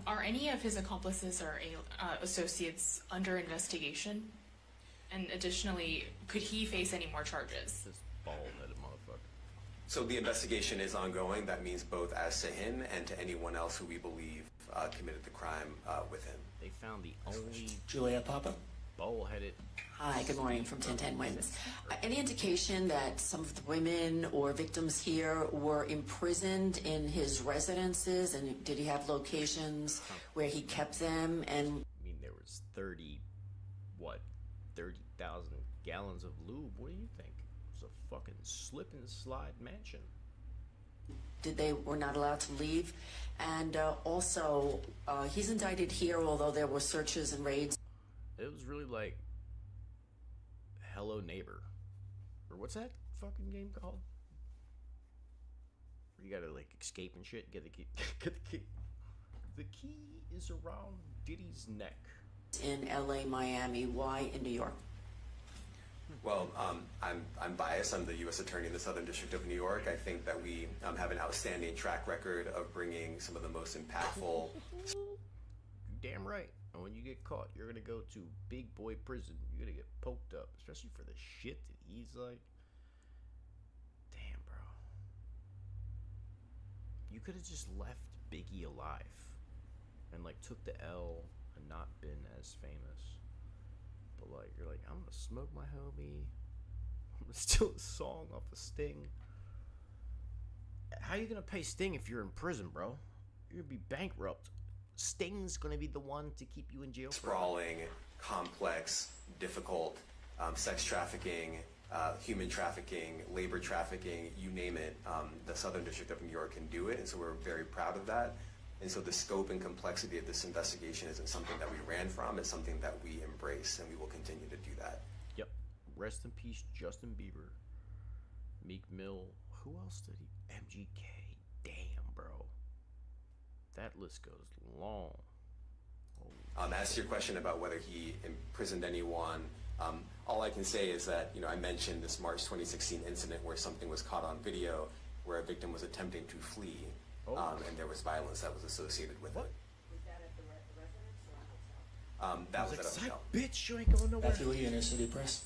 Are any of his accomplices or associates under investigation? And additionally, could he face any more charges? This bald-headed motherfucker. So the investigation is ongoing. That means both as to him and to anyone else who we believe committed the crime with him. They found the only Juliet Papa? bald-headed. Hi, good morning from 1010 Witness. Any indication that some of the women or victims here were imprisoned in his residences, and did he have locations where he kept them? And I mean, there was 30,000 gallons of lube. What do you think? It was a fucking slip and slide mansion. did they were not allowed to leave? And also, he's indicted here, although there were searches and raids. It was really like Hello Neighbor, or what's that fucking game called? Where you gotta like escape and shit. Get the key. Get the key. The key is around Diddy's neck. In LA, Miami, why in New York? Well, I'm biased. I'm the U.S. Attorney in the Southern District of New York. I think that we have an outstanding track record of bringing some of the most impactful. Damn right. And when you get caught, you're gonna go to big boy prison. You're gonna get poked up, especially for the shit that he's like. Damn, bro. You could have just left Biggie alive, and like took the L and not been as famous. But like, you're like, I'm gonna smoke my homie. I'm gonna steal a song off of Sting. How you gonna pay Sting if you're in prison, bro? You're gonna be bankrupt. Sting's gonna be the one to keep you in jail. Sprawling, complex, difficult, sex trafficking, human trafficking, labor trafficking, you name it. The Southern District of New York can do it, and so we're very proud of that. And so the scope and complexity of this investigation isn't something that we ran from, it's something that we embrace, and we will continue to do that. Yep. Rest in peace, Justin Bieber, Meek Mill. Who else did he? MGK. Damn, bro. That list goes long. As to your question about whether he imprisoned anyone, all I can say is that, I mentioned this March 2016 incident where something was caught on video, where a victim was attempting to flee, and there was violence that was associated with it. Was that at the residence or a hotel? That was at a hotel. Bitch, you ain't going nowhere. Matthew Lee, Inner City Press.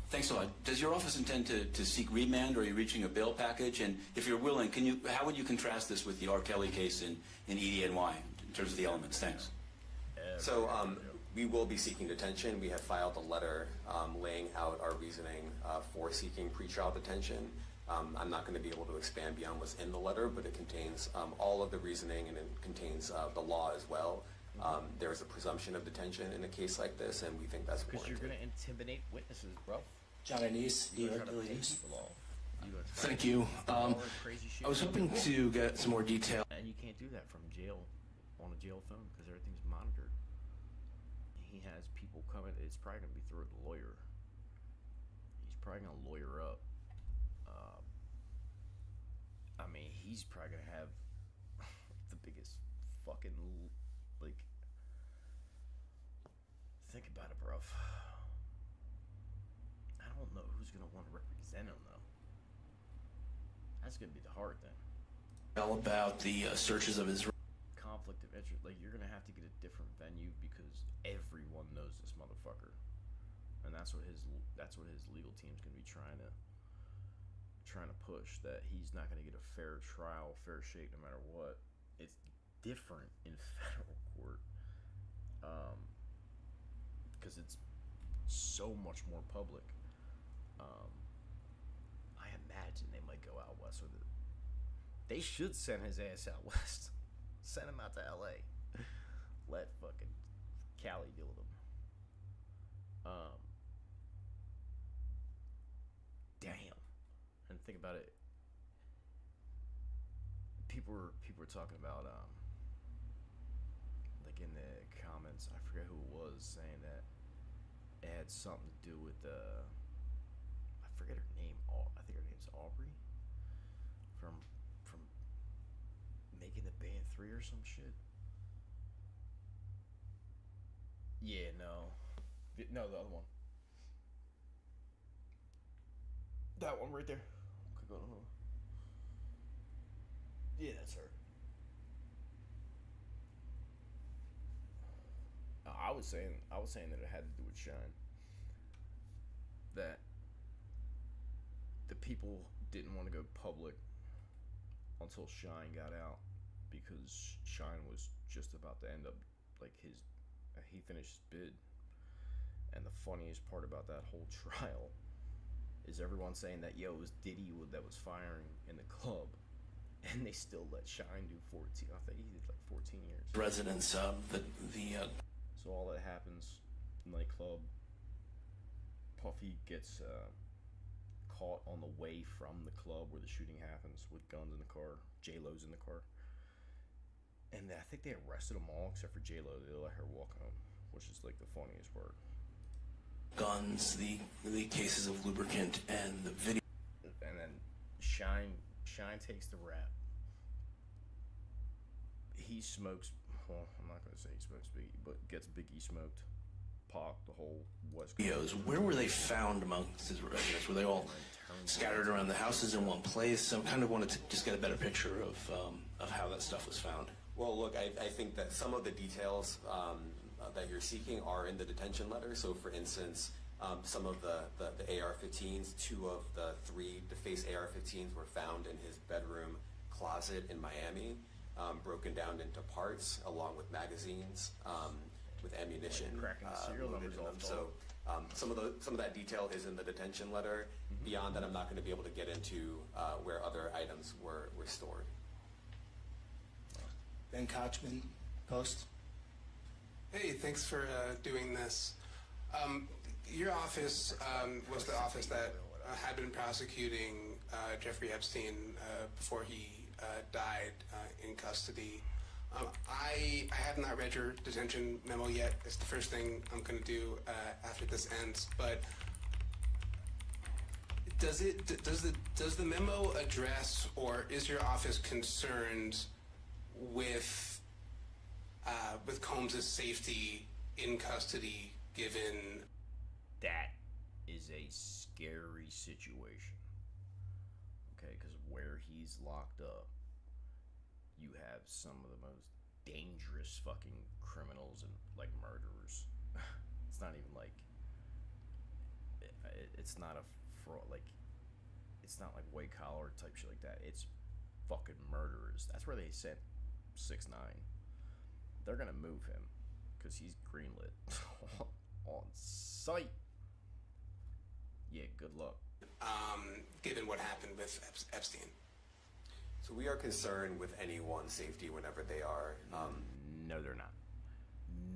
Thanks a lot. Does your office intend to seek remand, or are you reaching a bail package? And if you're willing, how would you contrast this with the R. Kelly case in EDNY in terms of the elements? Thanks. So we will be seeking detention. We have filed a letter laying out our reasoning for seeking pretrial detention. I'm not going to be able to expand beyond what's in the letter, but it contains all of the reasoning, and it contains the law as well. There is a presumption of detention in a case like this, and we think that's warranted. Because you're going to intimidate witnesses, bro. John Anise, New You're York gonna Daily pay News. people off. You gonna try Thank to you. do all that crazy shit. I was hoping to get some more detail. And you can't do that from jail, on a jail phone, because everything's monitored. He has people coming. It's probably going to be through a lawyer. He's probably going to lawyer up. I mean, he's probably going to have the biggest fucking, like, think about it, bruv. I don't know who's going to want to represent him, though. That's going to be the hard thing. About the searches of his. Conflict of interest. Like, you're gonna have to get a different venue because everyone knows this motherfucker, and that's what his legal team's gonna be trying to push. That he's not gonna get a fair trial, fair shake, no matter what. It's different in federal court, because it's so much more public. I imagine they might go out west with it. They should send his ass out west. Send him out to LA. Let fucking Cali deal with him. Damn. And think about it. People were talking about like in the comments, I forget who it was, saying that it had something to do with I forget her name. I think her name's Aubrey from Making the Band 3 or some shit. Yeah, no, the other one. That one right there. Click on her. Yeah, that's her. was saying that it had to do with Shine. That the people didn't want to go public until Shine got out, because Shine was just about to end up like he finished his bid. And the funniest part about that whole trial is everyone saying that it was Diddy that was firing in the club, and they still let Shine do 14. I think he did like 14 years. Residents, So all that happens, nightclub. Puffy gets caught on the way from the club where the shooting happens with guns in the car. J-Lo's in the car. And I think they arrested them all except for J-Lo. They let her walk home, which is like the funniest part. guns, the cases of lubricant, and the video. And then Shine takes the rap. He smokes. Well, I'm not gonna say he smokes Biggie, but gets Biggie smoked. Pac, the whole West Coast. Videos. Where were they found amongst his residents? Were they all scattered around the houses in one place? I kind of wanted to just get a better picture of how that stuff was found. Well, look, I think that some of the details that you're seeking are in the detention letter. So, for instance, some of the AR-15s, 2 of the 3 defaced AR-15s were found in his bedroom closet in Miami, broken down into parts, along with magazines, with ammunition Cracking the serial loaded numbers in them. off, So, some of that detail is in the detention letter. Mm-hmm. Beyond that, I'm not going to be able to get into where other items were stored. Ben Kochman, Post. Hey, thanks for doing this. Your office was the office that had been prosecuting Jeffrey Epstein before he died in custody. I have not read your detention memo yet. It's the first thing I'm going to do after this ends. But does the memo address, or is your office concerned with Combs' safety in custody, given That is a scary situation. Okay, because where he's locked up, you have some of the most dangerous fucking criminals and like murderers. It's not even like it's not a fraud, like it's not like white collar type shit like that. It's fucking murderers. That's where they sent 6ix9ine. They're gonna move him because he's greenlit on site. Yeah, good luck. given what happened with Epstein? So we are concerned with anyone's safety whenever they are. No, they're not.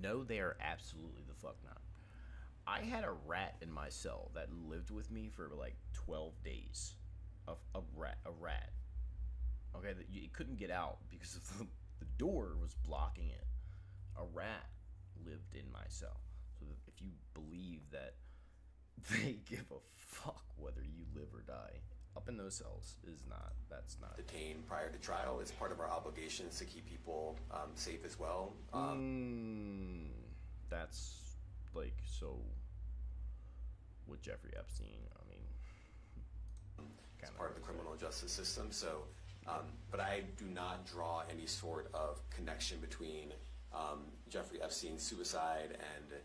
No, they are absolutely the fuck not. I had a rat in my cell that lived with me for like 12 days. A rat. Okay, it couldn't get out because of the door was blocking it. A rat lived in my cell. So that if you believe that they give a fuck whether you live or die, up in those cells that's not Detained prior to trial. It's part of our obligations to keep people safe as well. That's like, so with Jeffrey Epstein, I mean, It's part of the criminal justice system. So, but I do not draw any sort of connection between Jeffrey Epstein's suicide and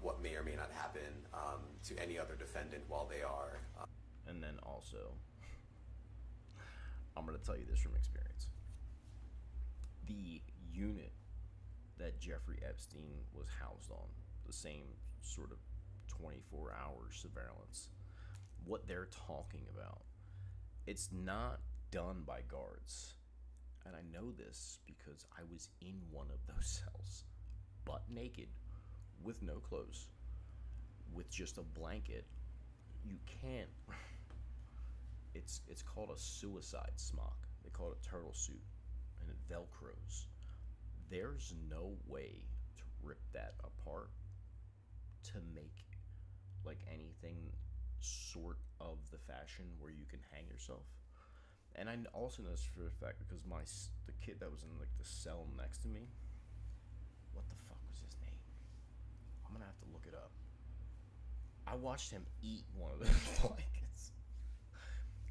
what may or may not happen to any other defendant while they are. And then also, I'm going to tell you this from experience. The unit that Jeffrey Epstein was housed on, the same sort of 24-hour surveillance, what they're talking about, it's not done by guards. And I know this because I was in one of those cells, butt naked, with no clothes, with just a blanket. You can't. It's called a suicide smock. They call it a turtle suit, and it velcros. There's no way to rip that apart to make like anything sort of the fashion where you can hang yourself. And I also know this for a fact because the kid that was in like the cell next to me, what the fuck was his name? I'm gonna have to look it up. I watched him eat one of those blankets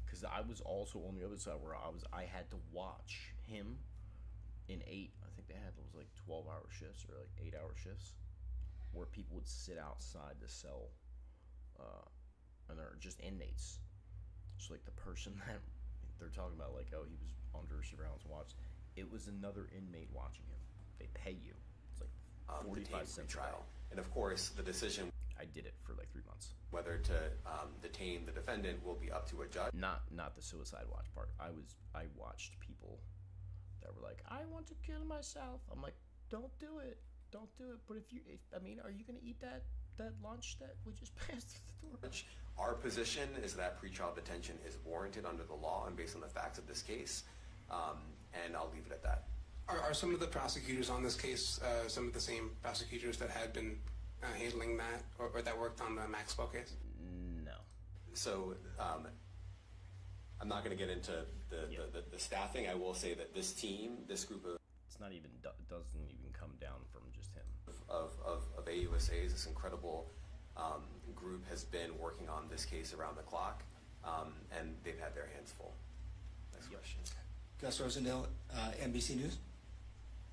because I was also on the other side where I had to watch him in 8. I think they had those like 12-hour shifts or like 8-hour shifts. where people would sit outside the cell, and they're just inmates. So like the person that they're talking about, like, oh, he was under surveillance watch, it was another inmate watching him. They pay you. It's like 45 cents a day. Trial. And of course, the decision I did it for like 3 months. whether to detain the defendant will be up to a judge. Not the suicide watch part. I watched people that were like, I want to kill myself. I'm like, don't do it. Don't do it. But are you gonna eat that lunch that we just passed through the door? Our position is that pretrial detention is warranted under the law and based on the facts of this case, and I'll leave it at that. Are some of the prosecutors on this case some of the same prosecutors that had been handling that or that worked on the Maxwell case? No. So I'm not going to get into the staffing. I will say that this team, this group of It's not even doesn't even come down from just him. of AUSAs, this incredible group has been working on this case around the clock, and they've had their hands full. Next question. Gus Rosendale, NBC News.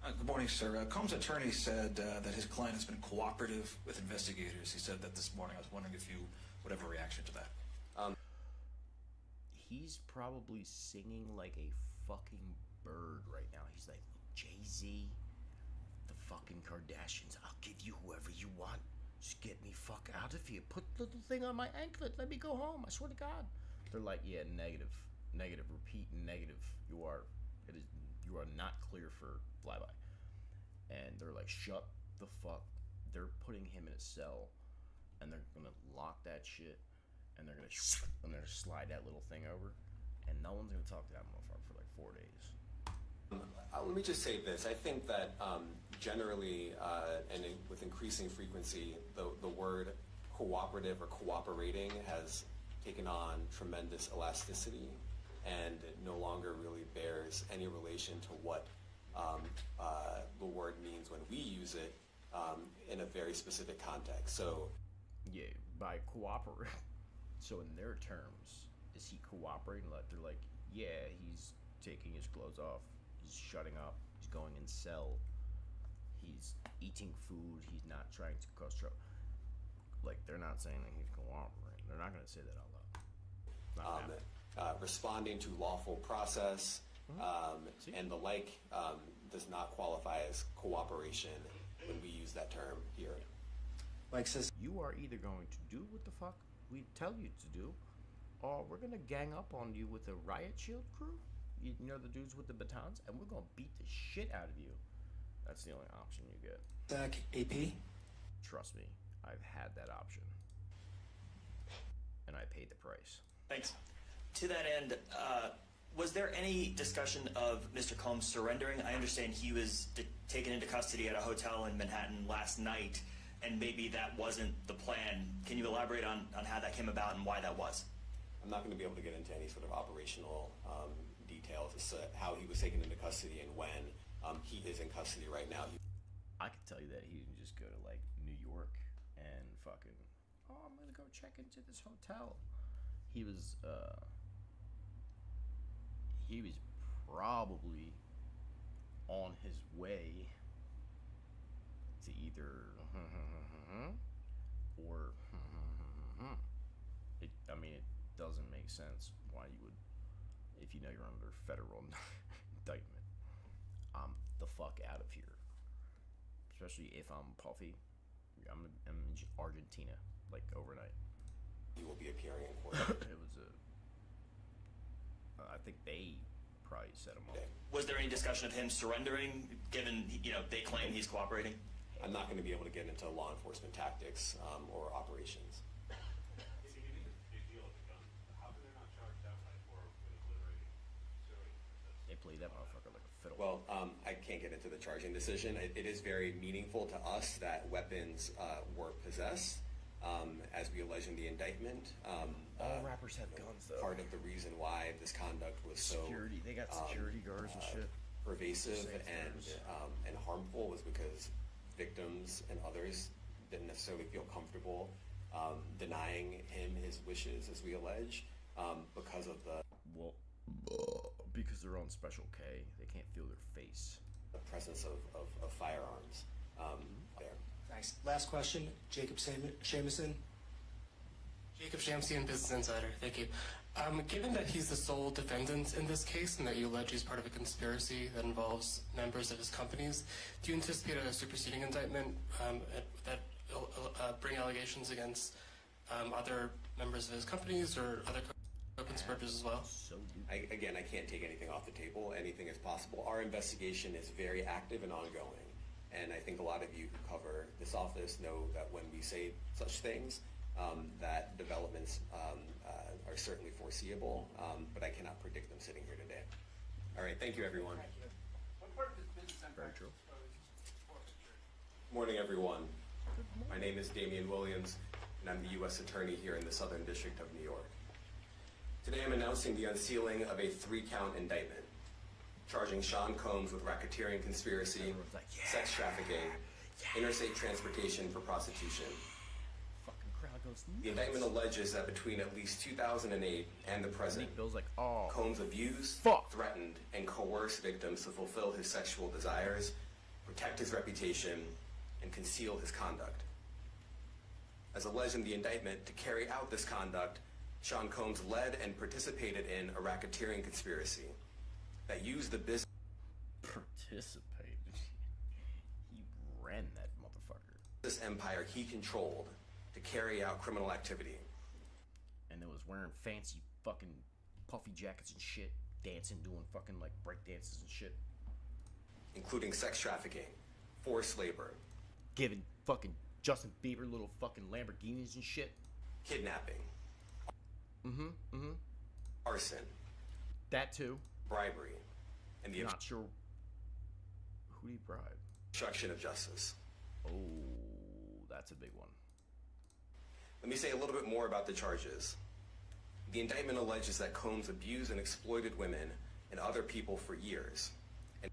Good morning, sir. Combs' attorney said that his client has been cooperative with investigators. He said that this morning. I was wondering if you would have a reaction to that. He's probably singing like a fucking bird right now. He's like, Jay-Z, the fucking Kardashians, I'll give you whoever you want. Just get me fuck out of here. Put the little thing on my anklet. Let me go home. I swear to God. They're like, yeah, negative, repeat, negative. You are not clear for flyby. And they're like, shut the fuck. They're putting him in a cell, and they're gonna lock that shit, and they're gonna slide that little thing over, and no one's gonna talk to that motherfucker for like 4 days. Let me just say this. I think that generally and with increasing frequency, the word cooperative or cooperating has taken on tremendous elasticity and it no longer really bears any relation to what the word means when we use it in a very specific context. So, Yeah, by cooperate. So in their terms, is he cooperating? Like they're like, yeah, he's taking his clothes off. He's shutting up. He's going in cell. He's eating food. He's not trying to cause trouble. Like they're not saying that he's cooperating. They're not gonna say that out loud. Not gonna happen. responding to lawful process and the like does not qualify as cooperation when we use that term here. Mike says, You are either going to do what the fuck we tell you to do, or we're gonna gang up on you with a riot shield crew. You know, the dudes with the batons, and we're gonna beat the shit out of you. That's the only option you get. Zach, AP. Trust me, I've had that option, and I paid the price. Thanks. To that end, was there any discussion of Mr. Combs surrendering? I understand he was taken into custody at a hotel in Manhattan last night, and maybe that wasn't the plan. Can you elaborate on how that came about and why that was? I'm not going to be able to get into any sort of operational details as to how he was taken into custody and when. He is in custody right now. I could tell you that he didn't just go to like New York and fucking, oh, I'm gonna go check into this hotel. He was probably on his way to either or it doesn't make sense why you would, if you know you're under federal indictment. I'm the fuck out of here. Especially if I'm puffy. I'm in Argentina, like overnight. He will be appearing in court. It was I think they probably set him up. Was there any discussion of him surrendering, given, they claim he's cooperating? I'm not going to be able to get into law enforcement tactics or operations. They played that motherfucker like a fiddle. Well, I can't get into the charging decision. It is very meaningful to us that weapons were possessed, as we allege in the indictment. All rappers have guns, though. Part of the reason why this conduct was Security. They got security guards and shit. pervasive and harmful was because victims and others didn't necessarily feel comfortable denying him his wishes, as we allege, because of the Because they're on Special K, they can't feel their face. presence of firearms there. Thanks. Last question, Jacob Shameson. Jacob Shamsian, Business Insider. Thank you. Given that he's the sole defendant in this case and that you allege he's part of a conspiracy that involves members of his companies, do you anticipate a superseding indictment that bring allegations against other members of his companies or other co-conspirators as well? I can't take anything off the table. Anything is possible. Our investigation is very active and ongoing. And I think a lot of you who cover this office know that when we say such things, that developments are certainly foreseeable, but I cannot predict them sitting here today. All right, thank you, everyone. Very true. Morning, everyone. My name is Damian Williams, and I'm the U.S. Attorney here in the Southern District of New York. Today I'm announcing the unsealing of a 3-count indictment, charging Sean Combs with racketeering conspiracy, sex trafficking, interstate transportation for prostitution. The indictment alleges that between at least 2008 and the present, Combs abused, threatened, and coerced victims to fulfill his sexual desires, protect his reputation, and conceal his conduct. As alleged in the indictment, to carry out this conduct, Sean Combs led and participated in a racketeering conspiracy that used the business... Participated? He ran that motherfucker. ...this empire he controlled to carry out criminal activity. And it was wearing fancy fucking puffy jackets and shit, dancing, doing fucking like break dances and shit. Including sex trafficking, forced labor, giving fucking Justin Bieber little fucking Lamborghinis and shit. Kidnapping. Arson. That too. Bribery. And the not sure who he bribed. Obstruction of justice. Oh, that's a big one. Let me say a little bit more about the charges. The indictment alleges that Combs abused and exploited women and other people for years. And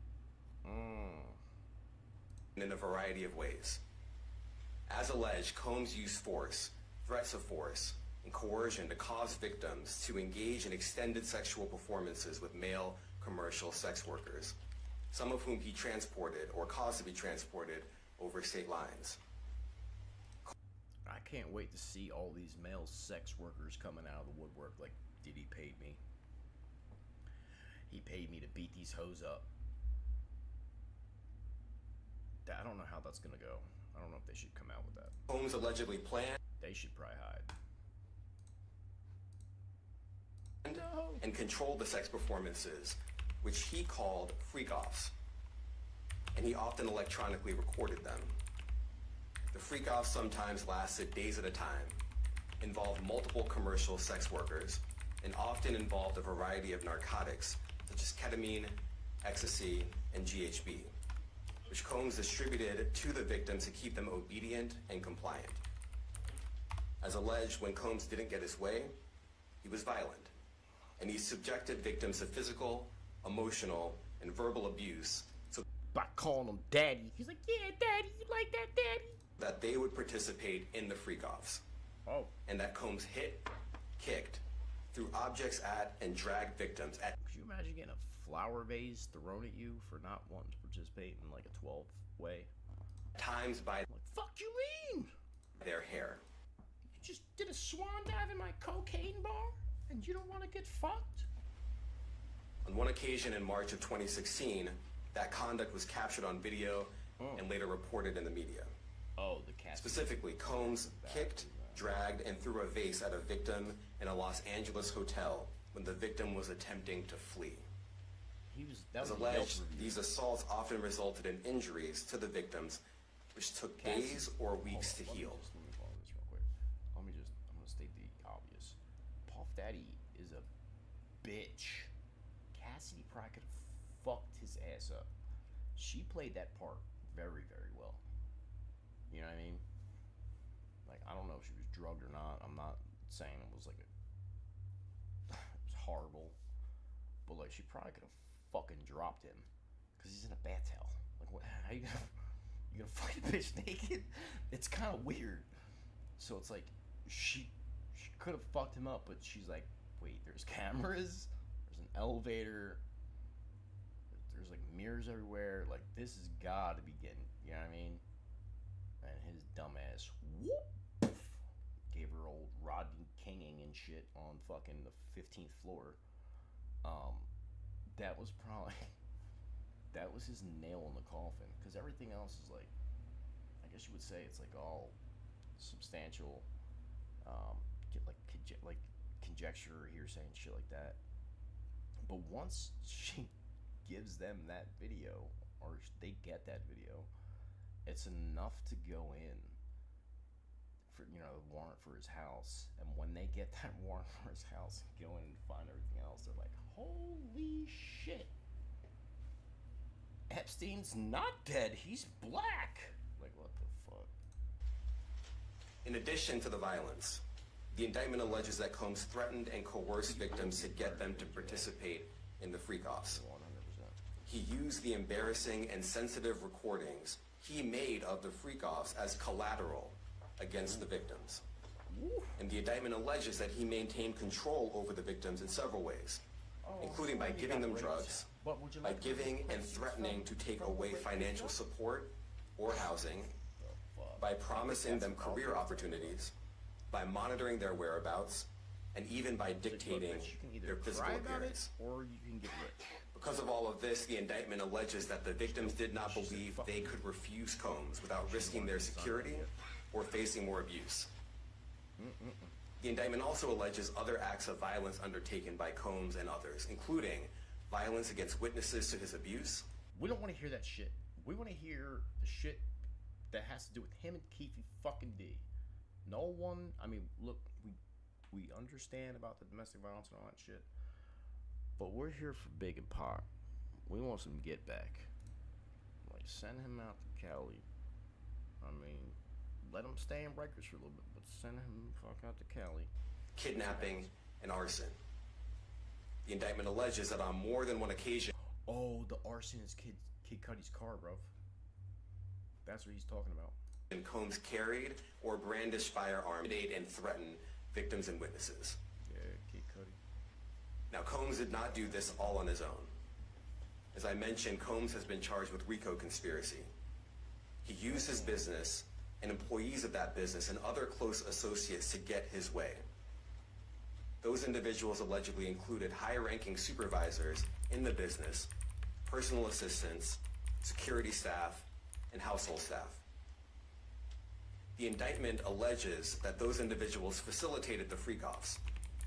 in a variety of ways. As alleged, Combs used force, threats of force, and coercion to cause victims to engage in extended sexual performances with male commercial sex workers, some of whom he transported or caused to be transported over state lines. I can't wait to see all these male sex workers coming out of the woodwork like Diddy paid me. He paid me to beat these hoes up. I don't know how that's gonna go. I don't know if they should come out with that. Combs allegedly planned. They should probably hide. And controlled the sex performances, which he called freak-offs. And he often electronically recorded them. The freak-offs sometimes lasted days at a time, involved multiple commercial sex workers, and often involved a variety of narcotics, such as ketamine, ecstasy, and GHB, which Combs distributed to the victims to keep them obedient and compliant. As alleged, when Combs didn't get his way, he was violent, and he subjected victims to physical, emotional, and verbal abuse. So by calling him daddy, he's like, yeah, daddy, you like that, daddy? That they would participate in the freak-offs. Oh. And that Combs hit, kicked, threw objects at, and dragged victims at. Could you imagine getting a flower vase thrown at you for not wanting to participate in like a 12-way? Times by like, fuck you mean? Their hair. You just did a swan dive in my cocaine bar, and you don't want to get fucked? On one occasion in March of 2016, that conduct was captured on video and later reported in the media. Oh, the cat. Specifically, Combs kicked, dragged, and threw a vase at a victim in a Los Angeles hotel when the victim was attempting to flee. As alleged, these assaults often resulted in injuries to the victims, which took days or weeks to heal. Let me follow this real quick. I'm gonna state the obvious. Puff Daddy is a bitch. Cassidy probably could have fucked his ass up. She played that part very, very well. You know what I mean? Like, I don't know if she was drugged or not. I'm not saying it was like it was horrible. But like, she probably could have fucking dropped him. Because he's in a bat towel. Like, what? How you gonna fuck a bitch naked? It's kind of weird. So it's like, she could have fucked him up, but she's like, wait, there's cameras? There's an elevator? There's like mirrors everywhere? Like, this has got to be getting, you know what I mean? and his dumbass whoop gave her old Rodney Kinging and shit on fucking the 15th floor. That was probably that was his nail in the coffin, because everything else is like, I guess you would say it's like all substantial, like conjecture or hearsay and shit like that. But once she gives them that video, or they get that video, it's enough to go in for, you know, the warrant for his house. And when they get that warrant for his house and go in and find everything else, they're like, holy shit, Epstein's not dead, he's black. Like, what the fuck? In addition to the violence, the indictment alleges that Combs threatened and coerced victims to get them to participate in the freak-offs. 100%. He used the embarrassing and sensitive recordings he made of the freak-offs as collateral against the victims. And the indictment alleges that he maintained control over the victims in several ways, including by giving them drugs, by giving and threatening to take away financial support or housing, by promising them career opportunities, by monitoring their whereabouts, and even by dictating their physical appearance. Or you can get rich. Because of all of this, the indictment alleges that the victims did not believe they could refuse Combs without risking their security or facing more abuse. The indictment also alleges other acts of violence undertaken by Combs and others, including violence against witnesses to his abuse. We don't want to hear that shit. We want to hear the shit that has to do with him and Keefe fucking D. No one, I mean, look, we understand about the domestic violence and all that shit, but we're here for Big and Pac. We want some get back. Like, send him out to Cali. I mean, let him stay in Rikers for a little bit, but send him fuck out to Cali. Kidnapping and arson. The indictment alleges that on more than one occasion... Oh, the arson is Kid Cudi's car, bro. That's what he's talking about. And Combs carried or brandished firearms, intimidate and threaten victims and witnesses. Yeah, Kid Cudi. Now, Combs did not do this all on his own. As I mentioned, Combs has been charged with RICO conspiracy. He used his business and employees of that business and other close associates to get his way. Those individuals allegedly included high-ranking supervisors in the business, personal assistants, security staff, and household staff. The indictment alleges that those individuals facilitated the freak-offs.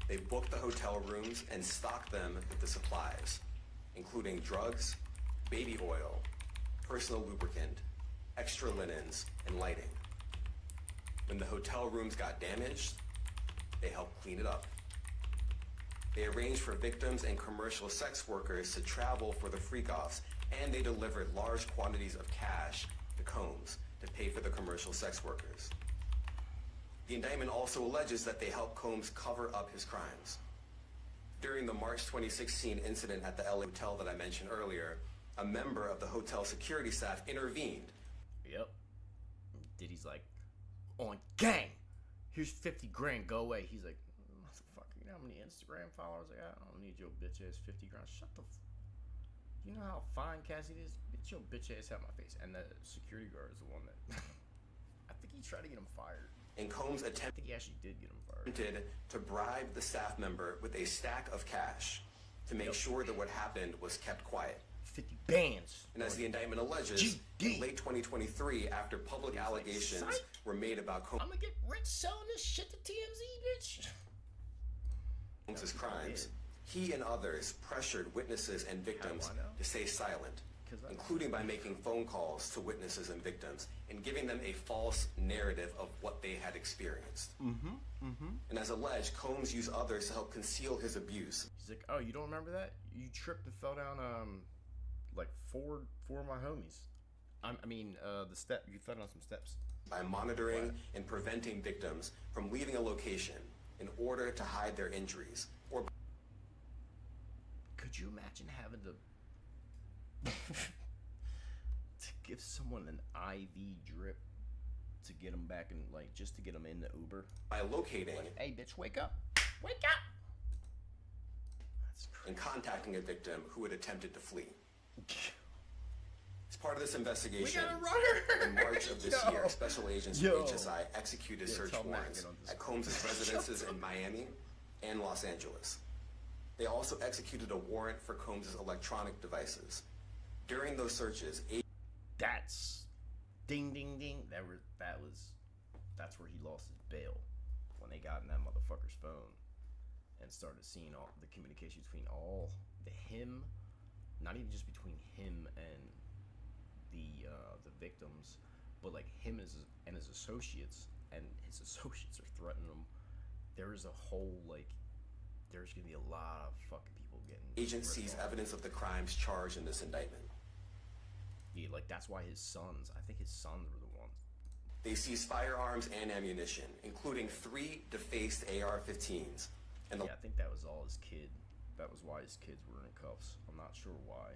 They booked the hotel rooms and stocked them with the supplies, including drugs, baby oil, personal lubricant, extra linens, and lighting. When the hotel rooms got damaged, they helped clean it up. They arranged for victims and commercial sex workers to travel for the freak-offs, and they delivered large quantities of cash to Combs to pay for the commercial sex workers. The indictment also alleges that they helped Combs cover up his crimes. During the March 2016 incident at the LA hotel that I mentioned earlier, a member of the hotel security staff intervened. Yep. Diddy's like, on gang, here's 50 grand, go away. He's like, motherfucker, you know how many Instagram followers I got? I don't need your bitch ass 50 grand. Shut the you know how fine Cassie is? Get your bitch ass out my face. And the security guard is the one that I think he tried to get him fired. And Combs I think he actually did get him fired. attempted to bribe the staff member with a stack of cash to make sure that what happened was kept quiet. 50 bands. And as the indictment alleges, in late 2023, after public allegations were made about I'm gonna get rich selling this shit to TMZ, bitch. Combs' crimes, he and others pressured witnesses and victims to stay silent, including by making phone calls to witnesses and victims and giving them a false narrative of what they had experienced. And as alleged, Combs used others to help conceal his abuse. He's like, oh, you don't remember that? You tripped and fell down, like four of my homies. You fell down some steps. By monitoring and preventing victims from leaving a location in order to hide their injuries. Or could you imagine having to give someone an IV drip to get them back in, like, just to get them in the Uber? By locating, like, hey, bitch, wake up! Wake up! That's crazy. And contacting a victim who had attempted to flee. As part of this investigation, We got a runner! in March of this Yo. year, special agents Yo. from HSI executed search tell Matt warrants get on this. at Combs' residences in Miami and Los Angeles. They also executed a warrant for Combs' electronic devices. During those searches, That's ding ding ding. That's where he lost his bail, when they got in that motherfucker's phone and started seeing all the communication between him, not even just between him and the victims, but like him and his associates, and his associates are threatening him. There is a whole there's gonna be a lot of fucking people getting. agent sees evidence of the crimes charged in this indictment. Yeah, like that's why his sons. I think his sons were the ones. They seized firearms and ammunition, including 3 defaced AR-15s. And the Yeah, I think that was all his kid. That was why his kids were in cuffs. I'm not sure why.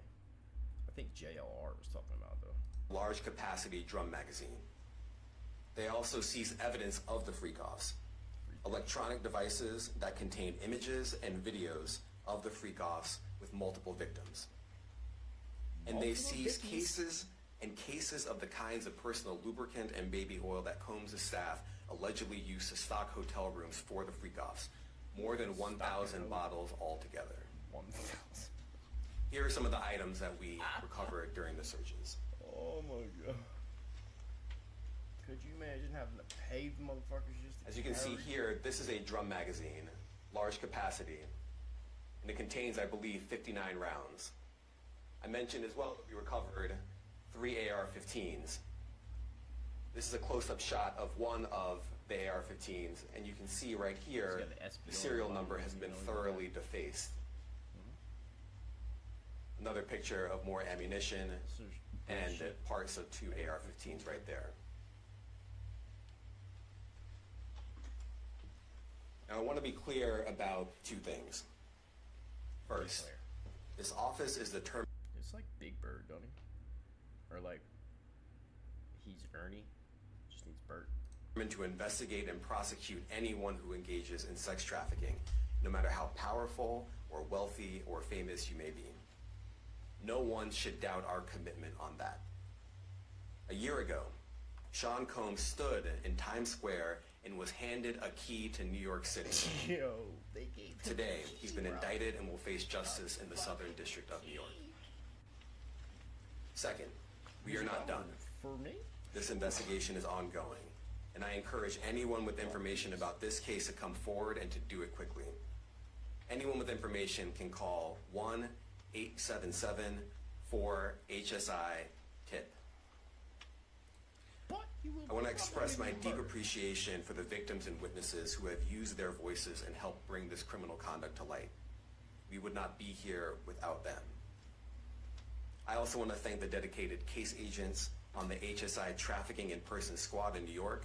I think JLR was talking about it, though. large capacity drum magazine. They also seized evidence of the freak-offs, electronic devices that contain images and videos of the freak-offs with multiple victims. And they seized cases of the kinds of personal lubricant and baby oil that Combs' staff allegedly used to stock hotel rooms for the freak-offs. More than 1,000 bottles altogether. 1,000. Here are some of the items that we recovered during the searches. Oh my god. Could you imagine having to pay the motherfuckers just to As you can see carry? here, this is a drum magazine, large capacity, and it contains, I believe, 59 rounds. I mentioned as well that we recovered 3 AR-15s. This is a close-up shot of one of the AR-15s, and you can see right here, It's got the the SBO serial on it, number has you been know, thoroughly defaced. Another picture of more ammunition This is and bullshit. parts of 2 AR-15s right there. Now, I want to be clear about 2 things. First, Clear. this office is determined It's like Big Bird, don't he? Or like, he's Ernie, just needs Bert. to investigate and prosecute anyone who engages in sex trafficking, no matter how powerful or wealthy or famous you may be. No one should doubt our commitment on that. A year ago, Sean Combs stood in Times Square and was handed a key to New York City. Yo, they gave him Today, the he's been key, bro. indicted and will face justice in the Southern District of New York. Second, we are not done. For me? This investigation is ongoing, and I encourage anyone with information about this case to come forward and to do it quickly. Anyone with information can call 1-877-4-HSI-TIP. But you will I want to be express my probably deep murdered. appreciation for the victims and witnesses who have used their voices and helped bring this criminal conduct to light. We would not be here without them. I also want to thank the dedicated case agents on the HSI Trafficking in Person Squad in New York.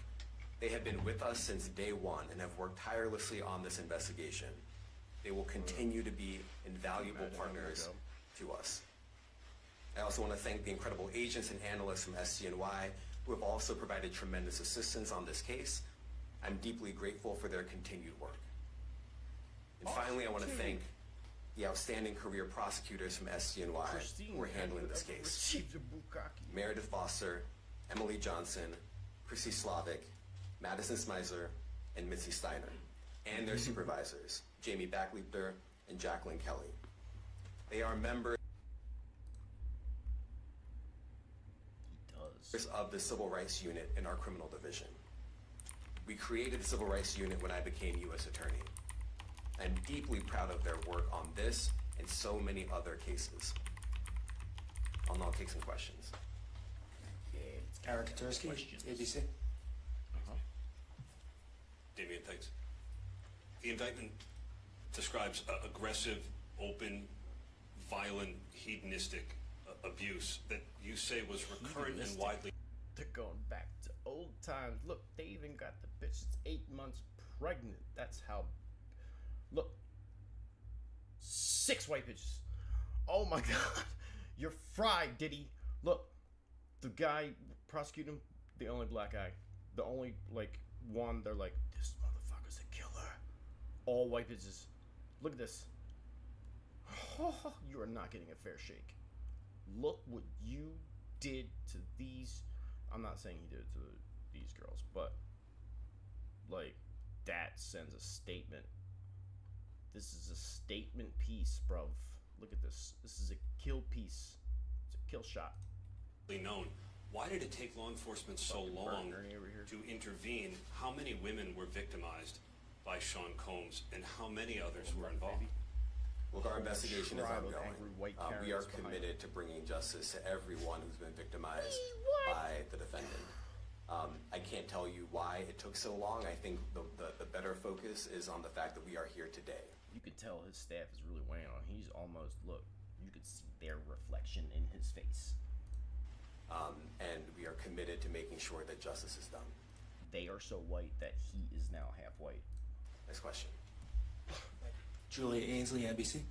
They have been with us since day one and have worked tirelessly on this investigation. They will continue to be invaluable Imagine having partners that to us. I also want to thank the incredible agents and analysts from SCNY who have also provided tremendous assistance on this case. I'm deeply grateful for their continued work. And finally, I want to thank the outstanding career prosecutors from SCNY who are handling this case. Received a bukkake. Meredith Foster, Emily Johnson, Chrissy Slavic, Madison Smizer, and Mitzi Steiner, and their supervisors, Jamie Backleiter and Jacqueline Kelly. They are members He does. of the Civil Rights Unit in our criminal division. We created the Civil Rights Unit when I became U.S. Attorney. I'm deeply proud of their work on this and so many other cases. I'll now take some questions. Eric Katursky, ABC. Damian, thanks. The indictment describes aggressive, open, violent, hedonistic abuse that you say was recurrent and Hedonistic. widely. They're going back to old times. Look, they even got the bitch that's 8 months pregnant. That's how. Look, 6 white bitches. Oh my god, you're fried, Diddy. Look, the guy prosecuting him, the only black guy, the only one. They're like, this motherfucker's a killer. All white bitches. Look at this. You are not getting a fair shake. Look what you did to these. I'm not saying he did it to these girls, but like that sends a statement. This is a statement piece, bruv. Look at this. This is a kill piece. It's a kill shot. Known. Why did it take law enforcement so long to intervene? How many women were victimized by Sean Combs, and how many others were involved? Look, our investigation is ongoing. We are Karens behind committed to bringing justice to everyone who's been victimized by the defendant. I can't tell you why it took so long. I think the better focus is on the fact that we are here today. You can tell his staff is really weighing on. He's almost, look, you could see their reflection in his face. And we are committed to making sure that justice is done. They are so white that he is now half white. Next question. Julia Ainsley, NBC.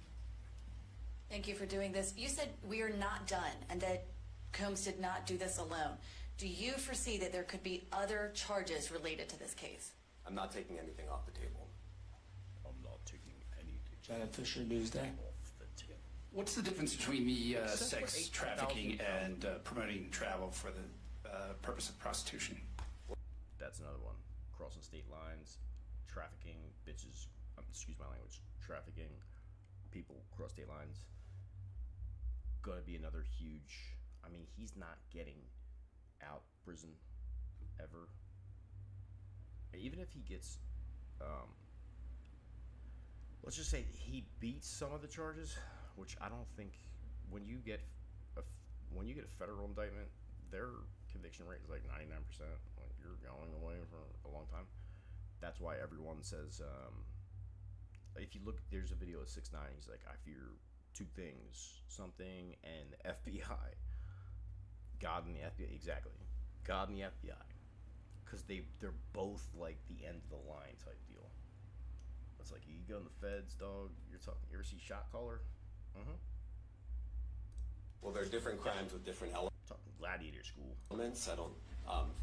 Thank you for doing this. You said we are not done and that Combs did not do this alone. Do you foresee that there could be other charges related to this case? I'm not taking anything off the table. I'm not taking anything Janet Fisher, Newsday. off the table. What's the difference between the Except for sex trafficking 8,000 and promoting travel for the purpose of prostitution? That's another one. Crossing state lines, trafficking bitches. Excuse my language. Trafficking people cross state lines. Gonna be another huge. I mean, he's not getting out prison ever. Even if he gets, let's just say he beats some of the charges, which I don't think. When you get a federal indictment, their conviction rate is like 99%. Like, you're going away for a long time. That's why everyone says, if you look, there's a video of 6ix9ine. He's like, I fear two things: something and the FBI. God and the FBI, exactly. God and the FBI, because they're both like the end of the line type deal. It's like, you go in the feds, dog. You're talking. You ever see Shot Caller? Well, there are different crimes with different Talking gladiator school. elements. I don't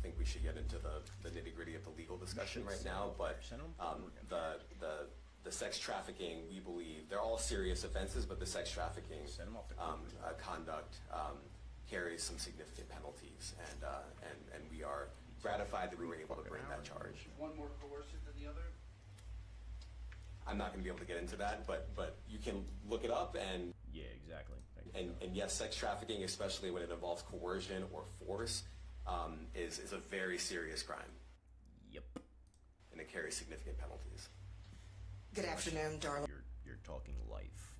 think we should get into the nitty gritty of the legal discussion right now, but the sex trafficking, we believe, they're all serious offenses, but the sex trafficking conduct carries some significant penalties, and we are gratified that we were able to bring that charge. One more coercive than the other? I'm not going to be able to get into that, but you can look it up, and Yeah, exactly. and yes, sex trafficking, especially when it involves coercion or force, is a very serious crime. Yep. And it carries significant penalties. Good afternoon, Darla You're talking life.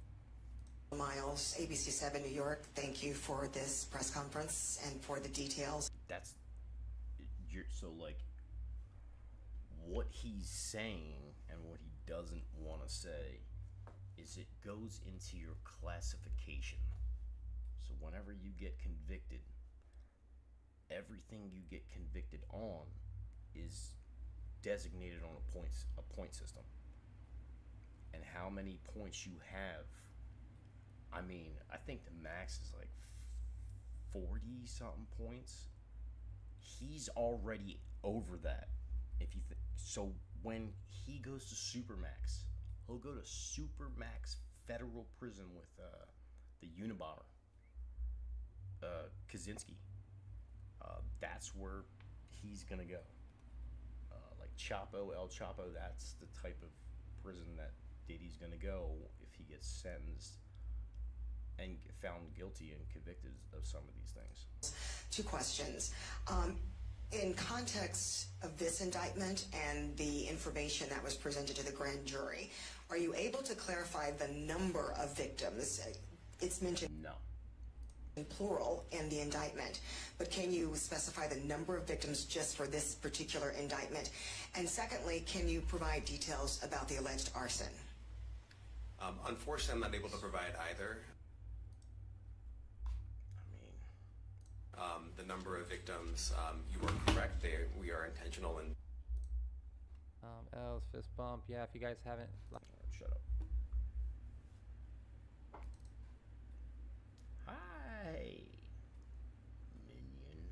Miles, ABC7 New York. Thank you for this press conference and for the details. That's so like what he's saying and what he doesn't want to say is it goes into your classification. So whenever you get convicted, everything you get convicted on is designated on a point system. And how many points you have, I mean, I think the max is like 40 something points. He's already over that. If you so when he goes to Supermax, he'll go to Supermax federal prison with the Unabomber, Kaczynski. That's where he's gonna go. Like Chapo, El Chapo, that's the type of prison that Diddy's gonna go if he gets sentenced and found guilty and convicted of some of these things. Two questions. In context of this indictment and the information that was presented to the grand jury, are you able to clarify the number of victims? It's mentioned No. in plural in the indictment, but can you specify the number of victims just for this particular indictment? And secondly, can you provide details about the alleged arson? Unfortunately, I'm not able to provide either. The number of victims, you are correct. We are intentional in. L's fist bump. Yeah, if you guys haven't. Shut up. Hi, minion.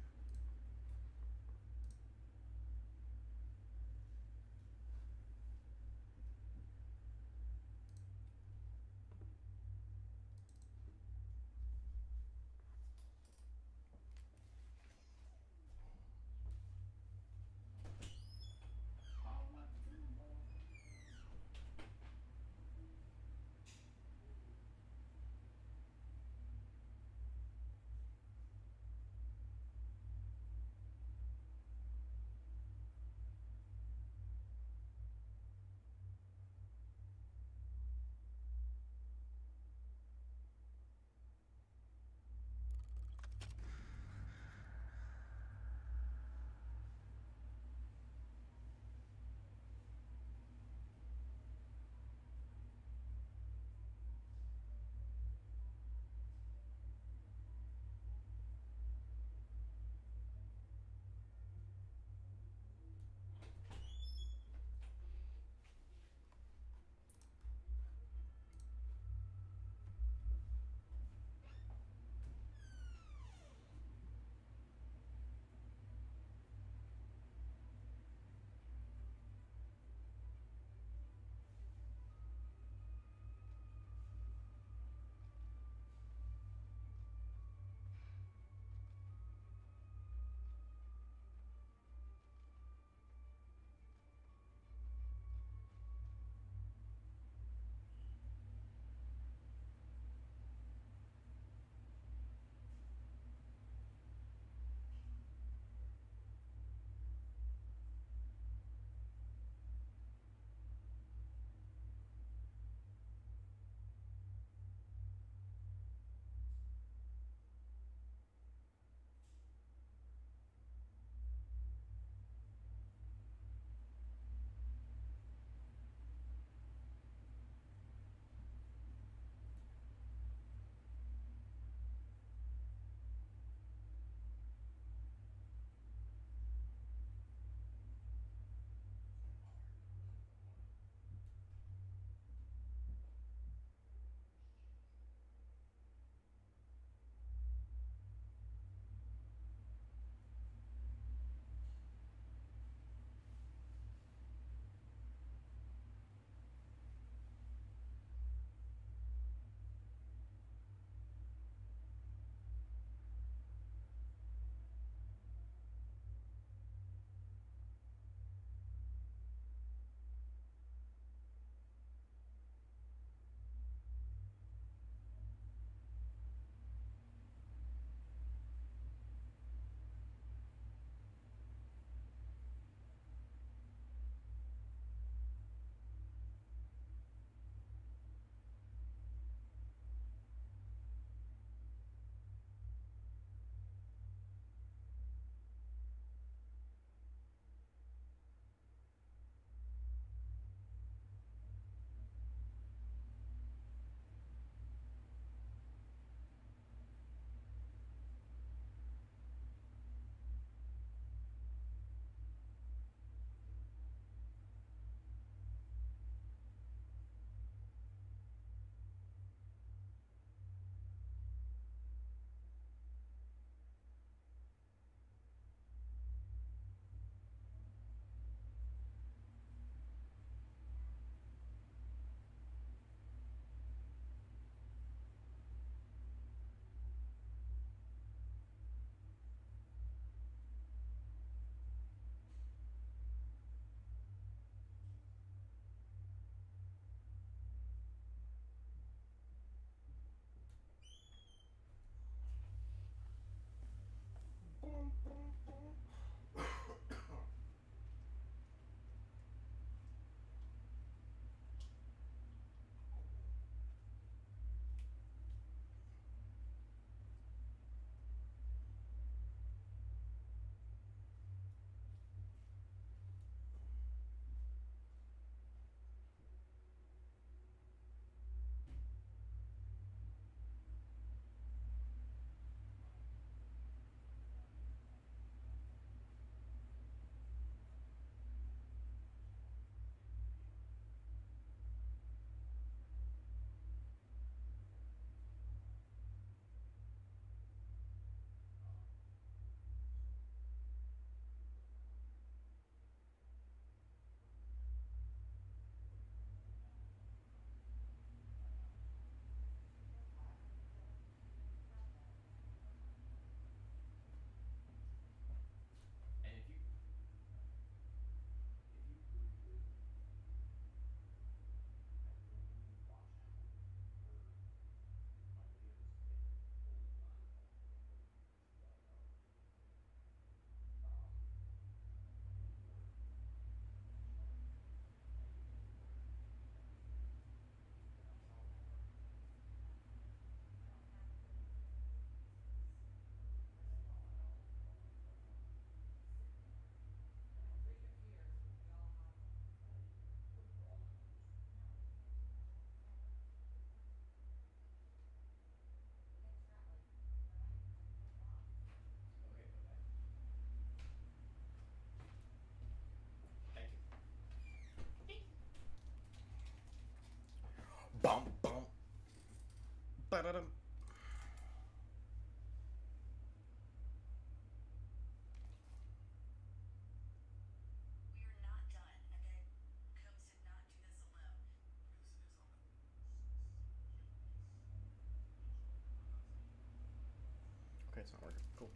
it's not working. Cool.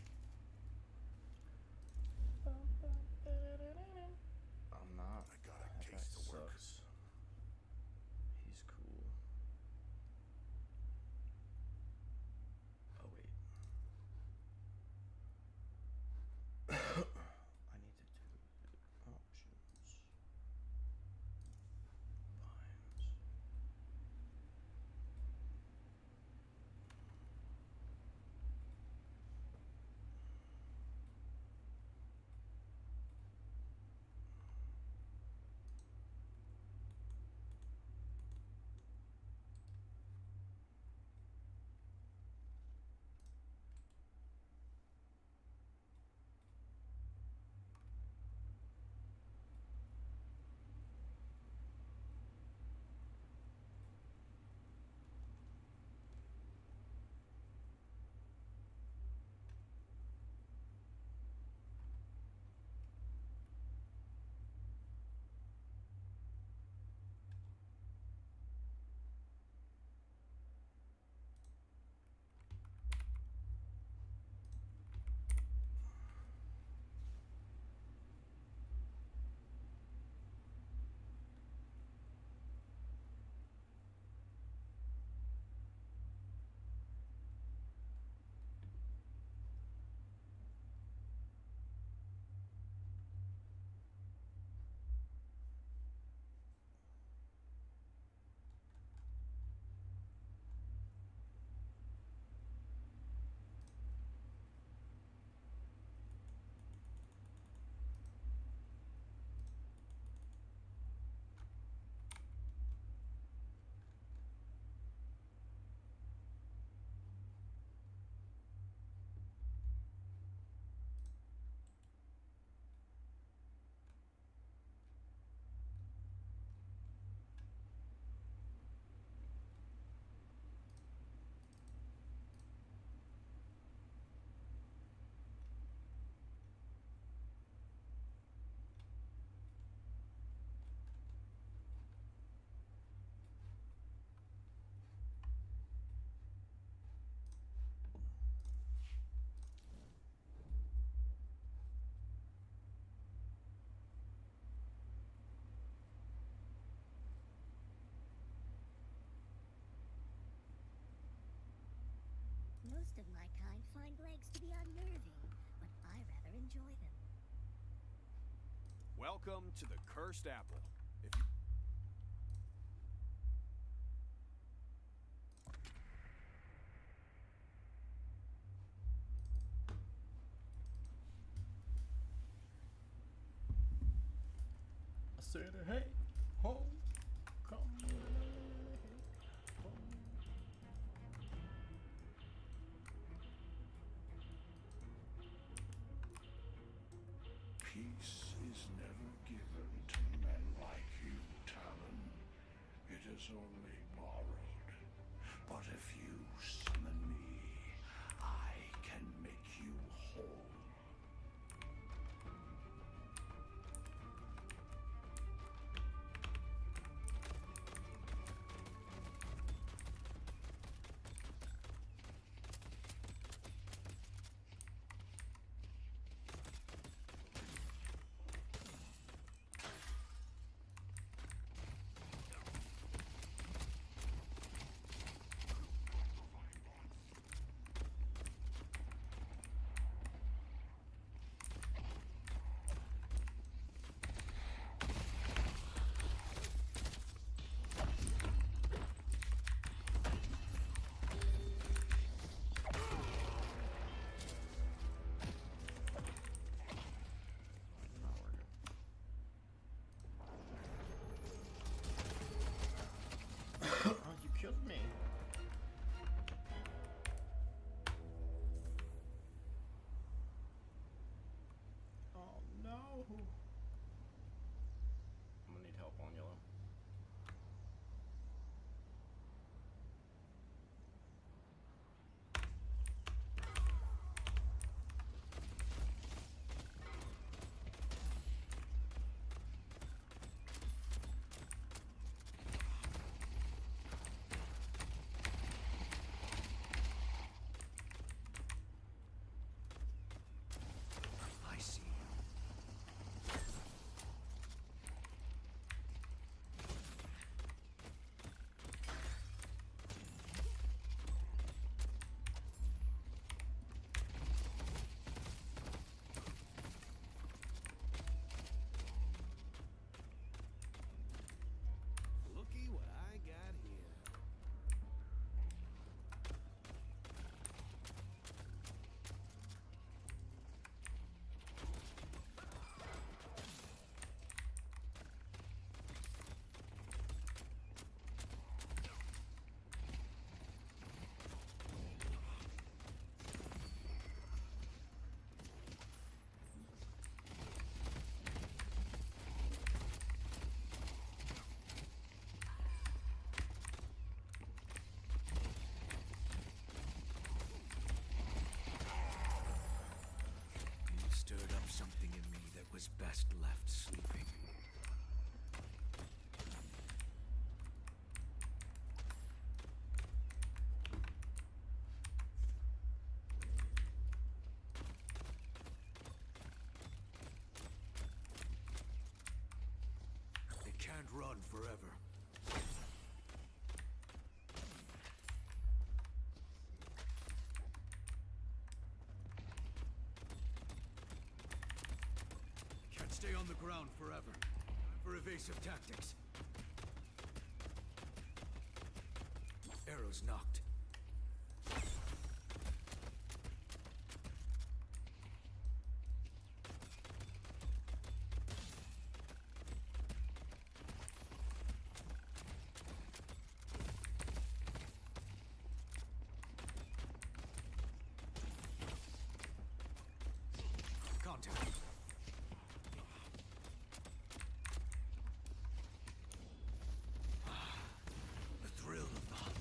I'm not. I got a That case guy to work. sucks. He's cool. Oh wait. I need to do options. Vines. Most of my kind find legs to be unnerving, but I rather enjoy them. Welcome to the Cursed Apple. If you I said, hey, home, come. Peace is never given to men like you, Talon. It is only borrowed. But if you summon me, I can make you whole. Killed me. Oh no. I'm gonna need help on yellow. was best left sleeping. They can't run forever. Can't stay on the ground forever. For evasive tactics. Arrows knocked. Contact. The thrill of the hunt.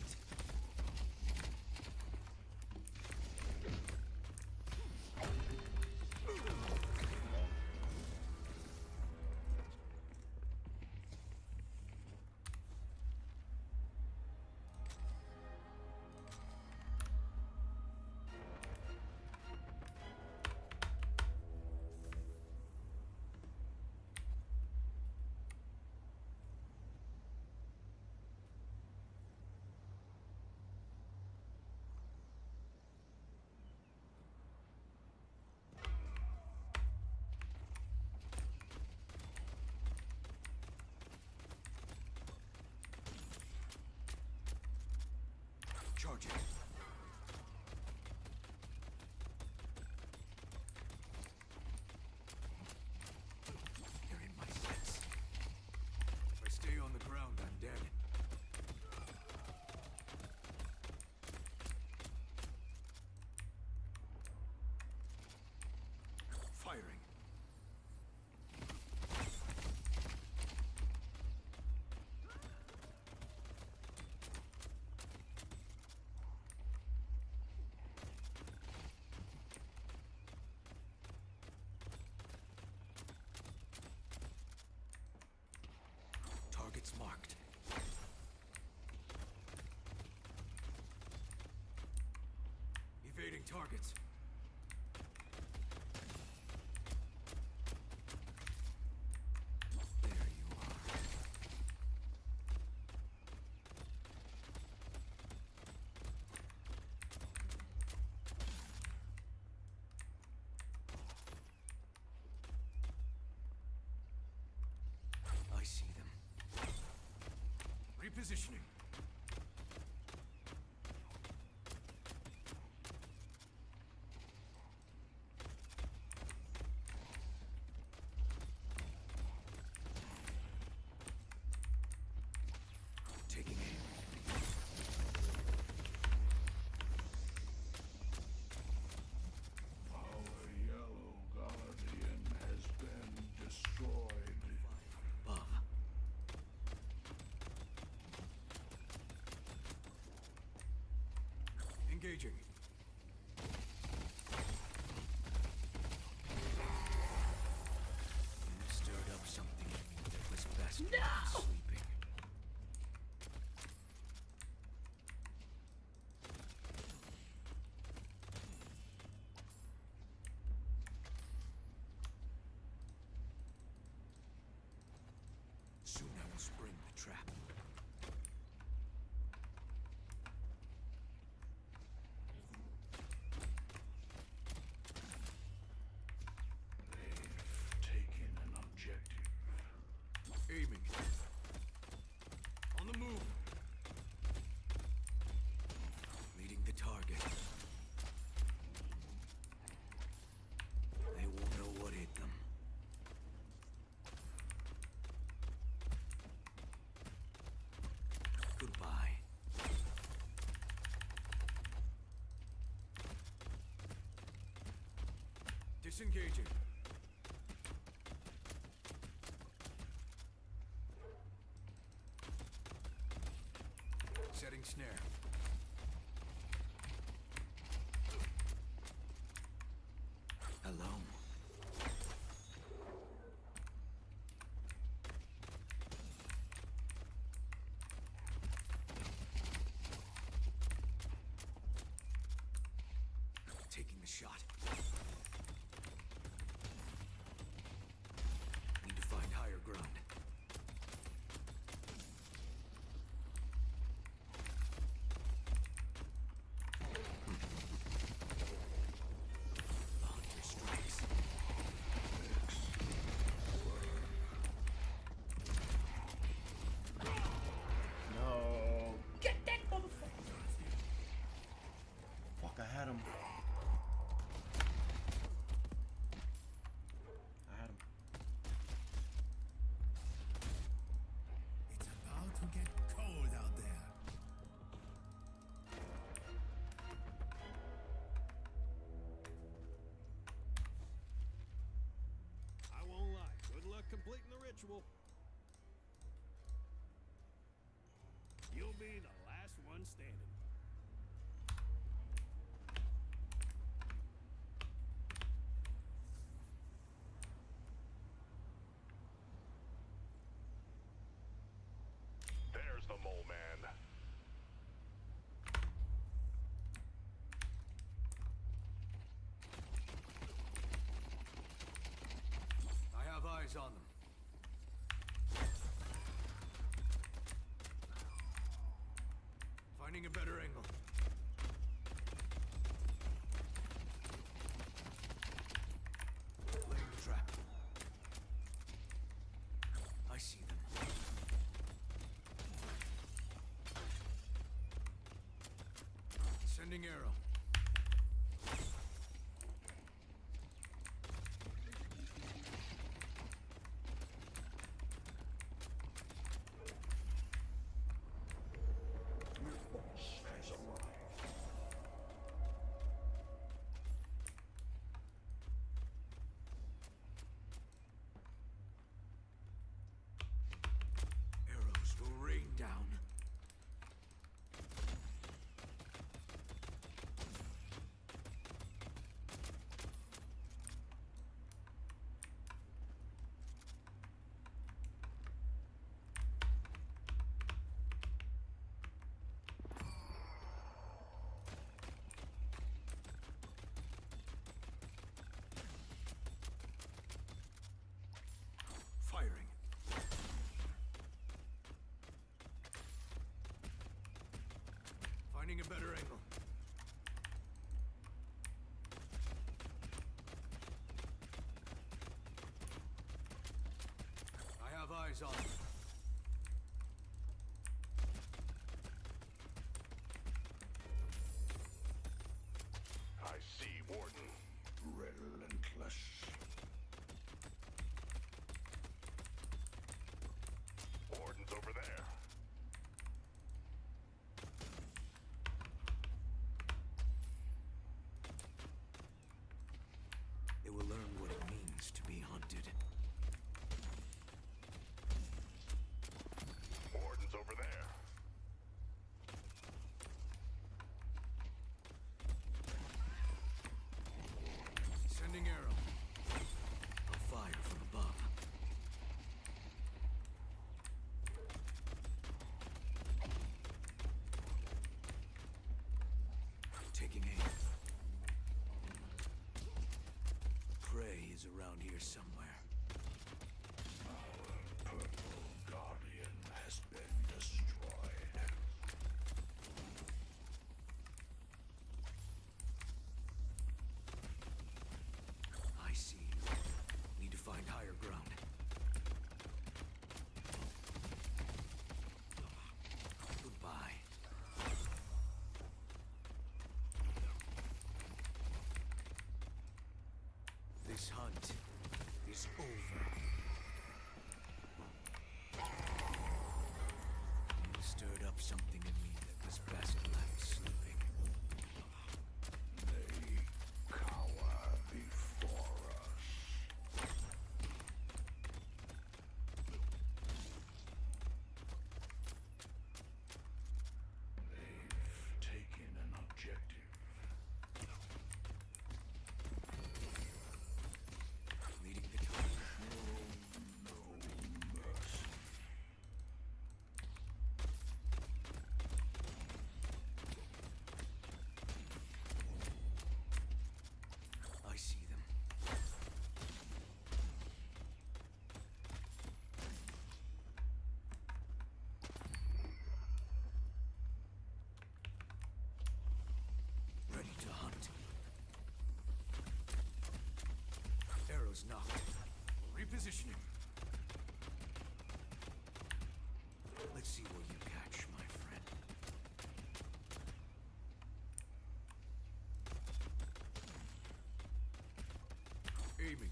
Charging. They're in my sights. If I stay on the ground, I'm dead. Firing. Targets marked. Evading targets. There you are. I see them. Repositioning. Taking aim. Our yellow guardian has been destroyed. Above. Engaging. You stirred up something in me that was best left sleeping. Soon I will spring the trap. They've taken an objective. Aiming. On the move. Leading the target. They won't know what hit them. Goodbye. Disengaging. Setting snare. Hello. taking the shot. Need to find higher ground. The hunter strikes. No. Get that motherfucker! Fuck, I had him. I had him. It's about to get cold out there. I won't lie. Good luck completing the ritual. You'll be the last one standing. There's the mole man. I have eyes on them. Finding a better angle. Laying the trap. I see them. Sending arrow. Arrows will rain down. Firing. Finding a better angle. I have eyes on them. I see Warden. Relentless. Warden's over there. They will learn what it means to be hunted. Warden's over there. Sending arrow. A fire from above. Taking aim. Prey is around here somewhere. Our purple guardian has been destroyed. I see you. Need to find higher ground. Goodbye. This hunt is over. Shields knocked. Repositioning. Let's see what you catch, my friend. Aiming.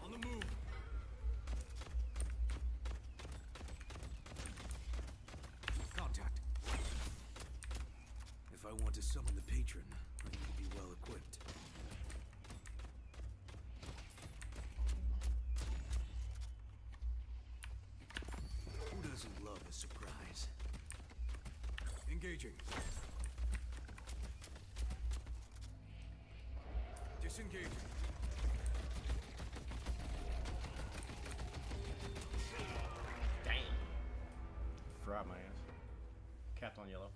On the move. Contact. If I want to summon the patron, I need to be well equipped. Who doesn't love a surprise? Engaging. Disengaging. Damn. Fried my ass. Capped on yellow.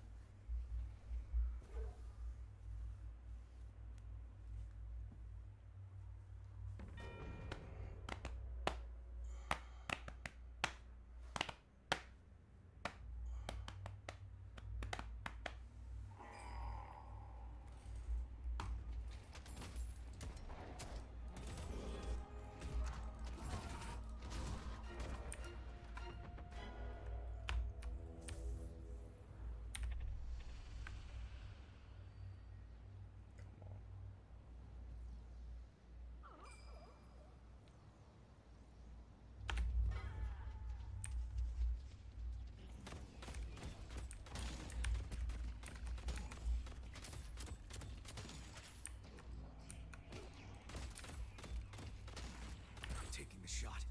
Taking the shot.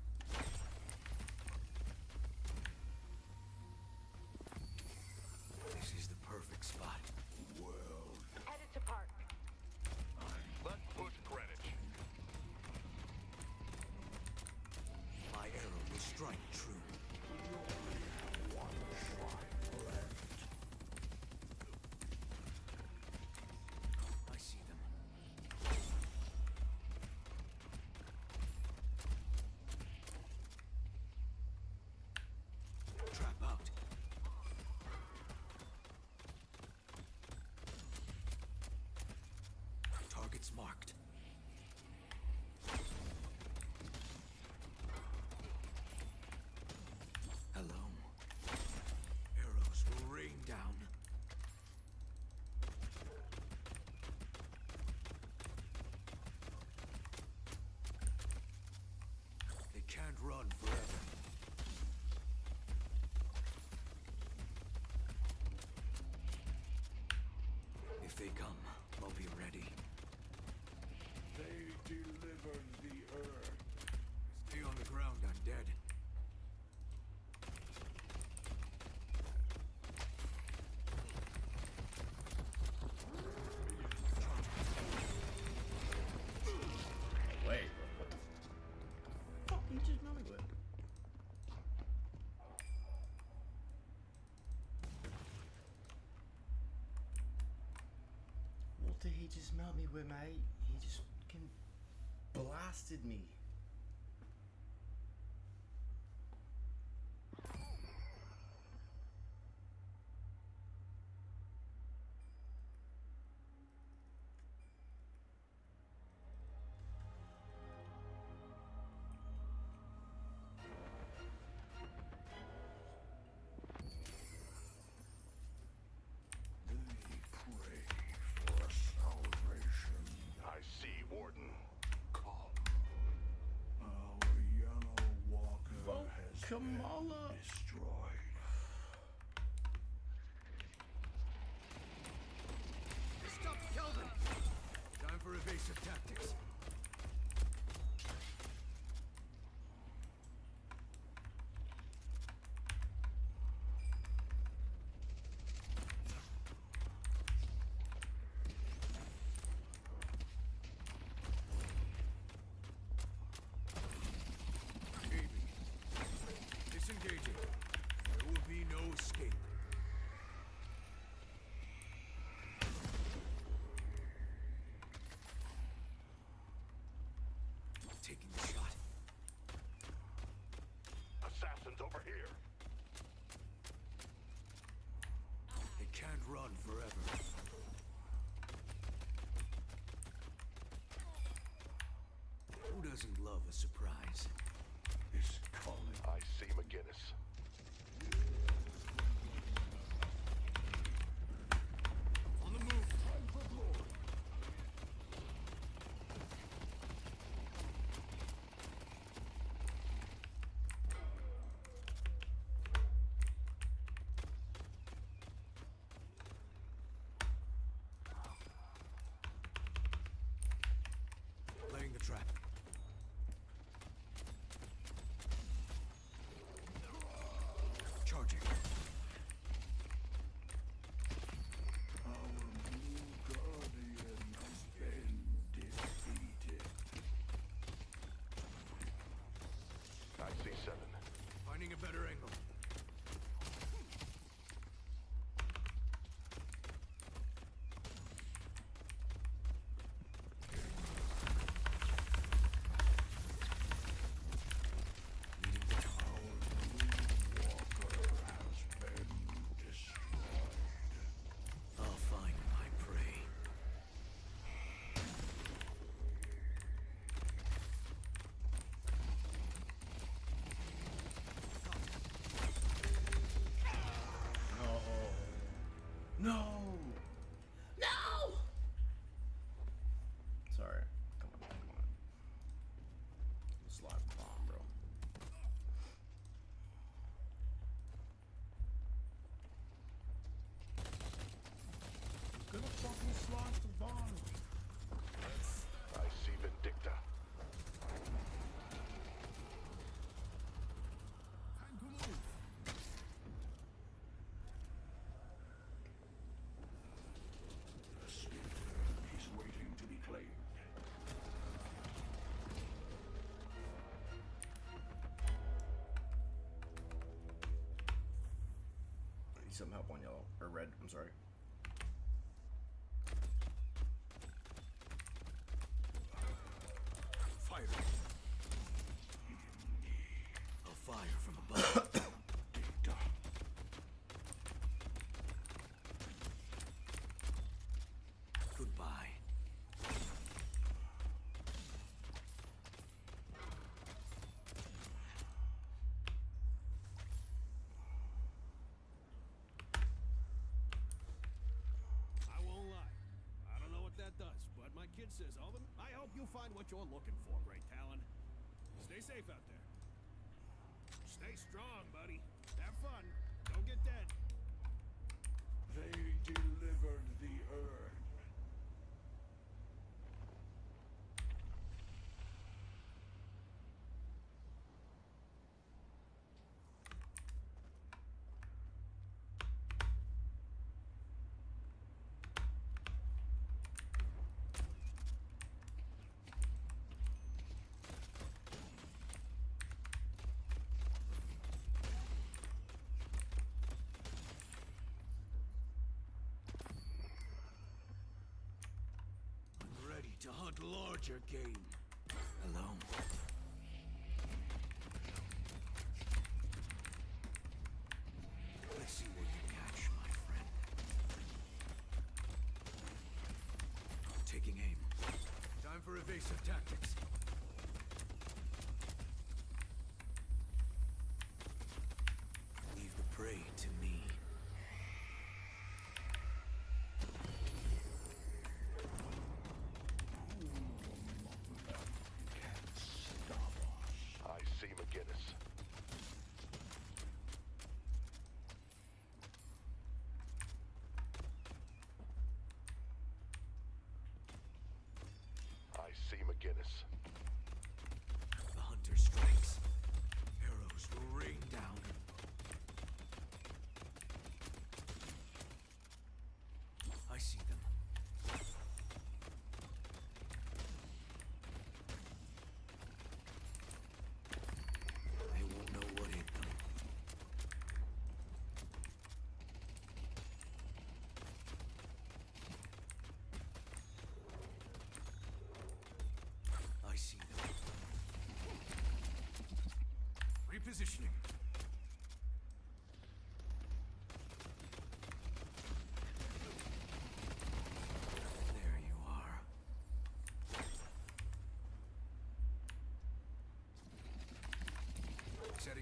This is the perfect spot. Well, Headed to park. let's push Greenwich. my arrow will strike true. One shot left. I see them. Trap out. Targets marked. Hello. Arrows will rain down. They can't run forever. If they come, I'll be ready. They delivered the earth. Stay on the ground, undead. Wait, what the fuck you just met me with? What did he just melt me with, mate? He just fucking blasted me. They pray for a salvation. I see, Warden. Come. Our yellow walker has Kamala. been destroyed. Stop Kelvin! Time for evasive tactics. Aiming. Disengaging. There will be no escape. is calling. I see McGinnis. On the move. Time for glory. Laying the trap. Charging. Our new guardian has been defeated. I see 7. Finding a better angle. I'll find my prey. No. No. Sorry. Come on. Slide the bomb, bro. Gonna fucking slide the bomb. I see Vindicta. Time to move. The spectre is waiting to be claimed. I need some help on yellow or red. I'm sorry. Fire. A fire from above. Goodbye. I won't lie. I don't know what that does, but my kid says, Alvin, I hope you find what you're looking for, Great Talon. Stay safe out there. Stay strong, buddy. Have fun. Don't get dead. They delivered the urn. I'm ready to hunt larger game. Alone. Let's see what you catch, my friend. Taking aim. Time for evasive tactics. Leave the prey to me. I see McGinnis. I see McGinnis. The hunter strikes. Arrows will rain down. I see them. They won't know what hit them. I see them. Repositioning. There you are.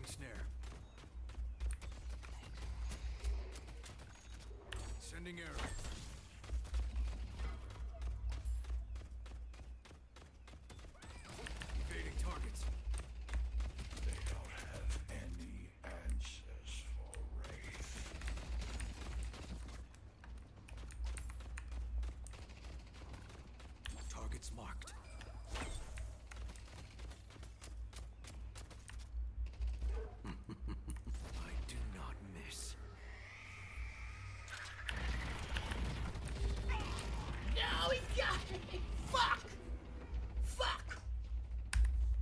Setting snare. Sending arrow. Evading targets. They don't have any answers for Wraith. Targets marked. I do not miss. No, he got me! Fuck! Fuck!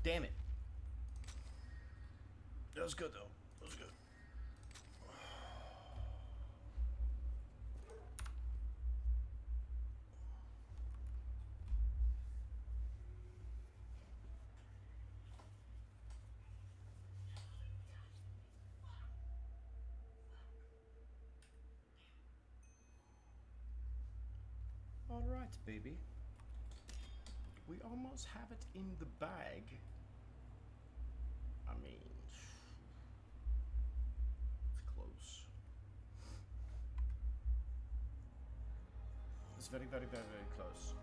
Damn it. That was good, though. That was good. All right, baby. We almost have it in the bag. I mean, it's close. It's very, very, very, very close.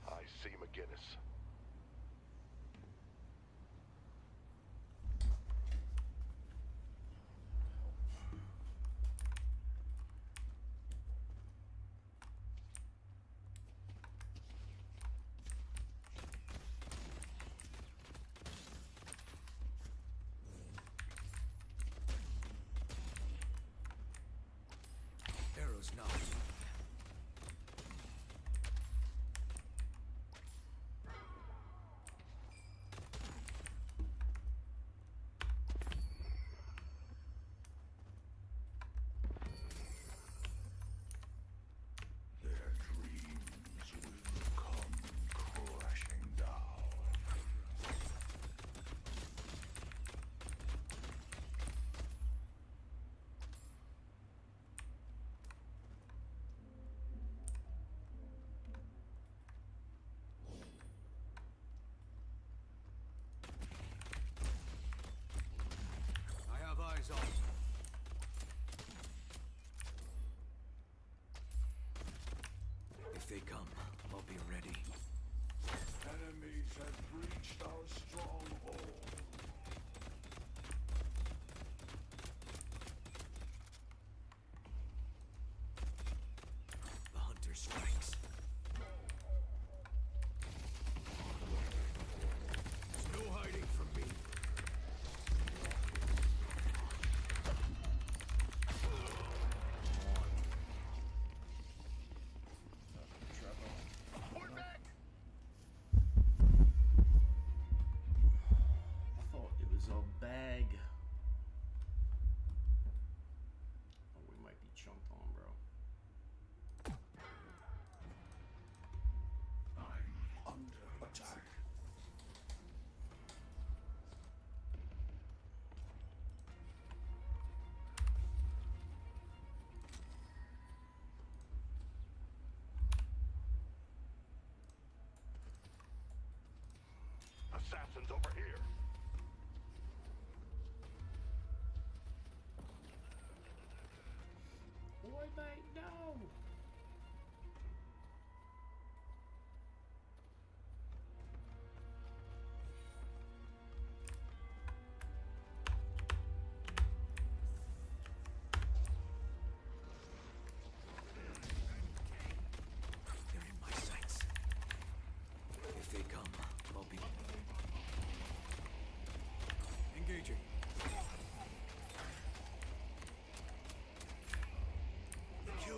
I see McGinnis. Arrows knocked. Their dreams will come crashing down. I have eyes on. If they come, I'll be ready. Enemies have breached our stronghold. The hunter strikes. There's no hiding from me. I thought it was a bag. Oh, we might be chunked on, bro. I'm under attack. Assassins over here. Boy, mate, no! They're in my sights. If they come, I'll be... Engaging. Kill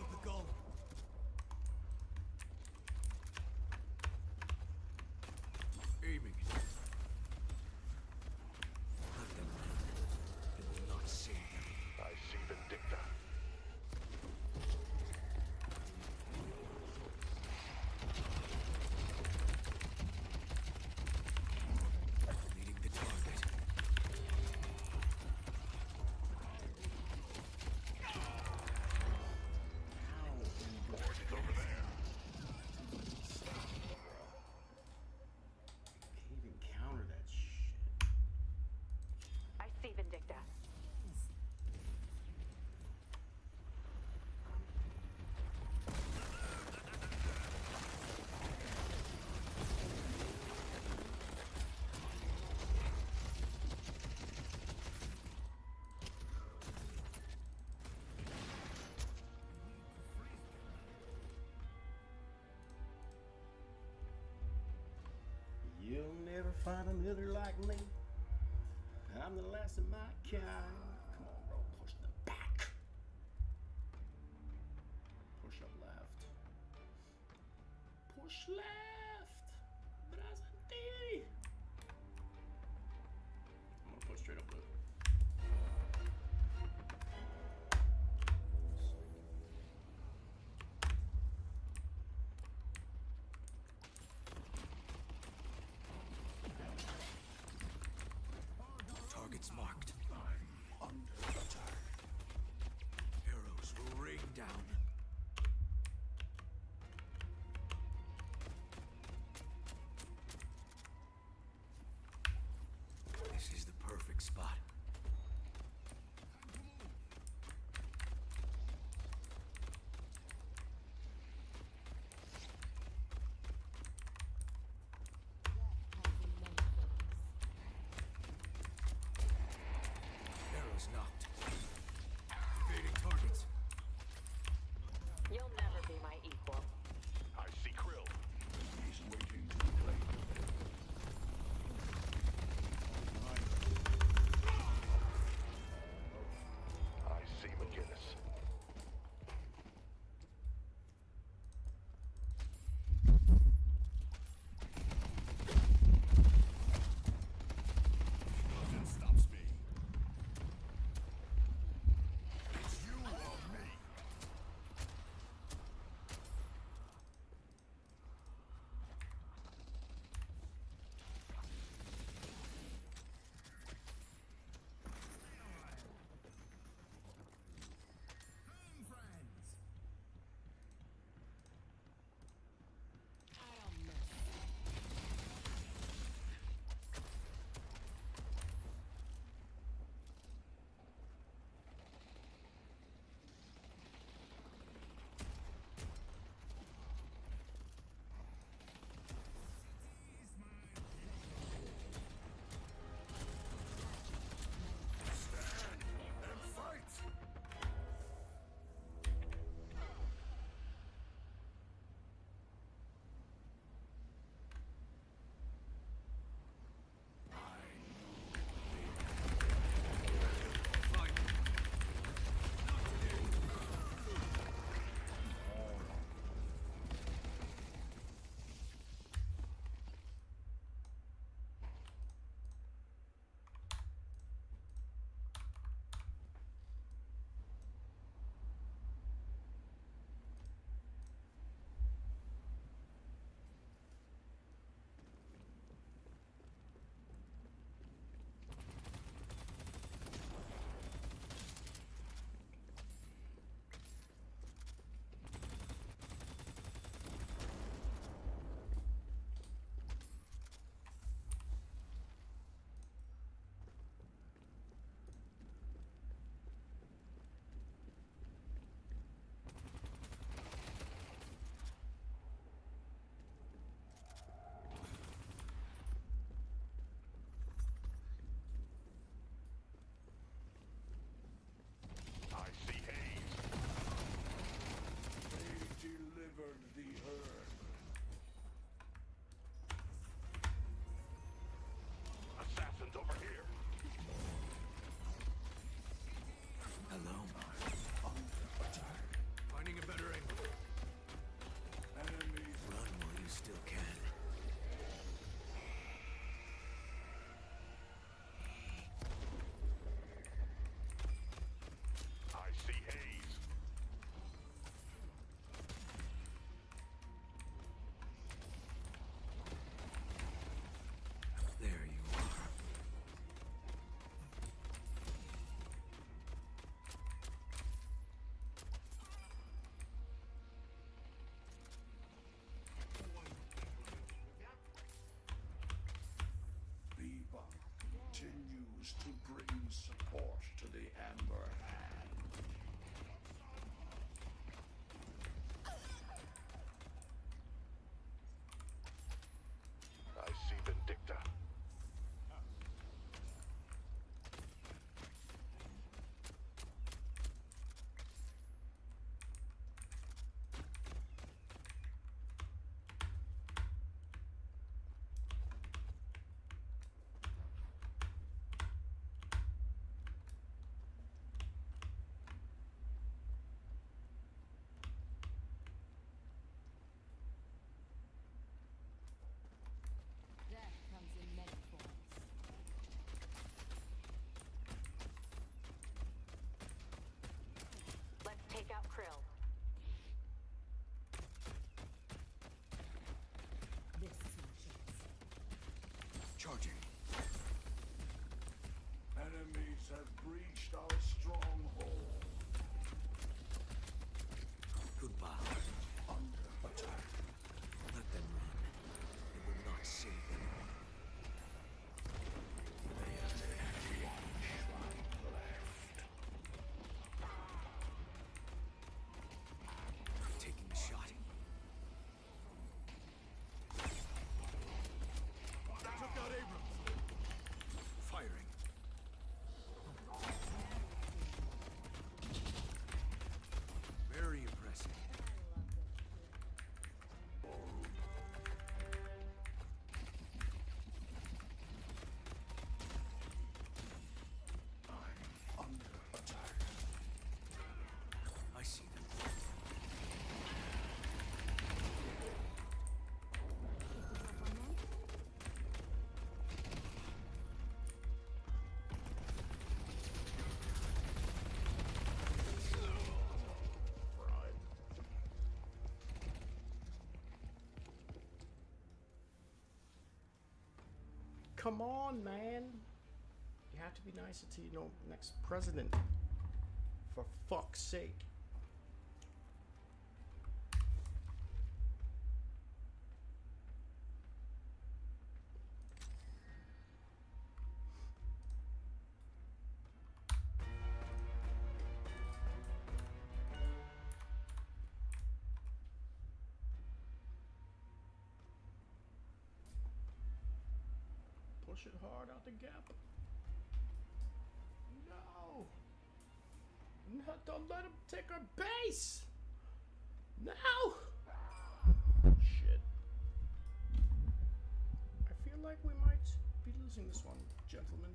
find another like me. I'm the last of my kind. Come on, bro. Push them back. Push up left. Push left. Brazantini. I'm gonna push straight up left. Targets marked. come on, man. You have to be nicer to, next president. For fuck's sake. Push it hard out the gap. No. No, don't let him take our base. No. Shit. I feel like we might be losing this one, gentlemen.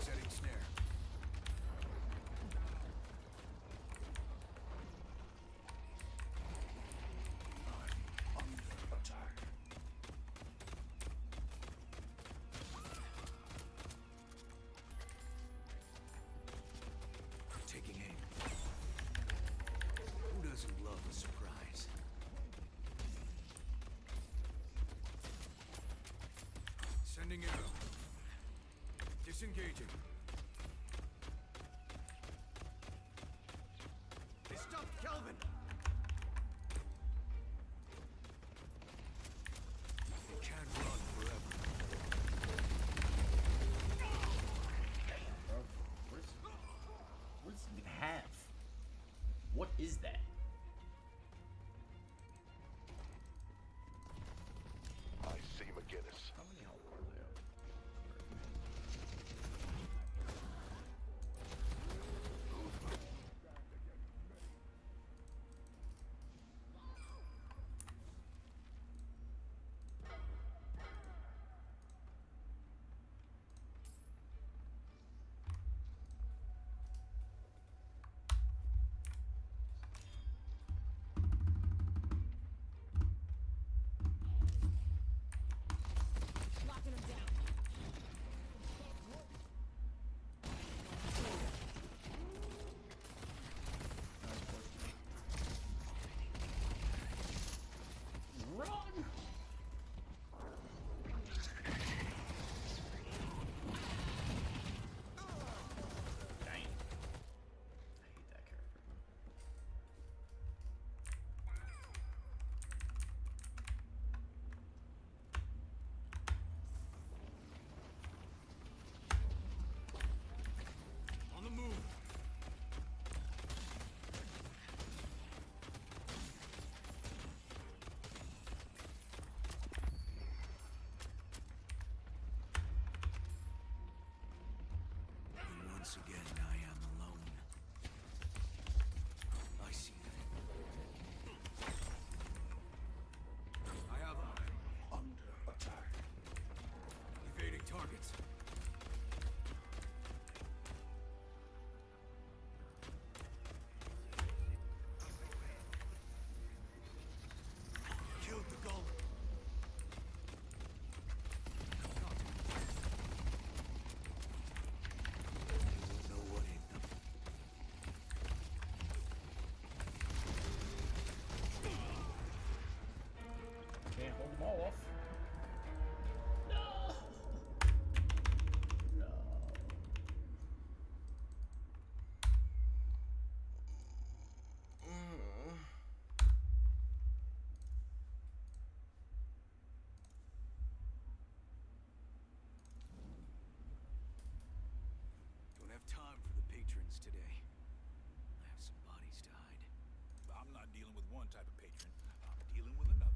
Setting snare. Under attack. Taking aim. Who doesn't love a surprise? Sending arrow. Disengaging. They stopped Kelvin! They can't run forever. Bro, what does it even have? What is that? I see McGinnis. How many health are they up? Run! Dang. I hate that character. On the move. And once again, I am alone. I see them. I have Under attack. evading targets. Killed the golem. You know what hit them. Can't hold them all off. No! No. Don't have time for the patrons today. I have some bodies to hide. I'm not dealing with one type of patron. I'm dealing with another.